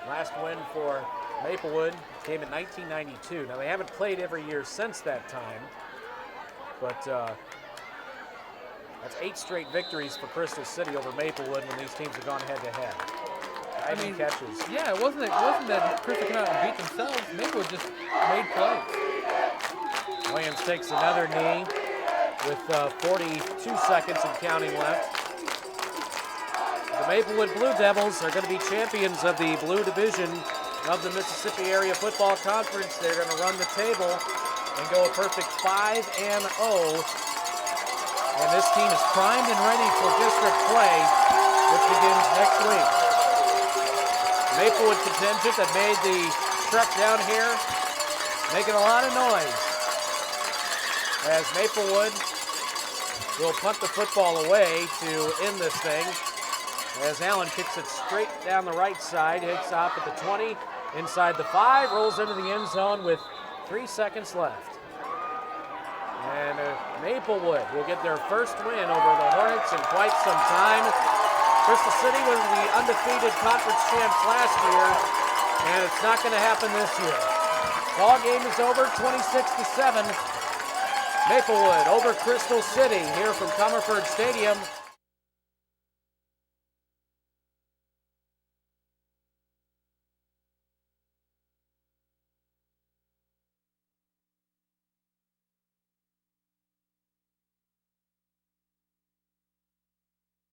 Last win for Maplewood came in 1992. Now, they haven't played every year since that time, but that's 8 straight victories for Crystal City over Maplewood when these teams have gone head-to-head. I mean, catches. Yeah, it wasn't that Crystal came out and beat themselves. Maplewood just made plays. Williams takes another knee with 42 seconds and counting left. The Maplewood Blue Devils are going to be champions of the Blue Division of the Mississippi Area Football Conference. They're going to run the table and go a perfect 5-0. And this team is primed and ready for district play, which begins next week. Maplewood contingent that made the trek down here, making a lot of noise. As Maplewood will punt the football away to end this thing. As Allen kicks it straight down the right side, hits off at the 20, inside the 5, rolls into the end zone with 3 seconds left. And Maplewood will get their first win over the Hornets in quite some time. Crystal City was the undefeated conference champs last year, and it's not going to happen this year. Ball game is over, 26-7. Maplewood over Crystal City here from Comerford Stadium.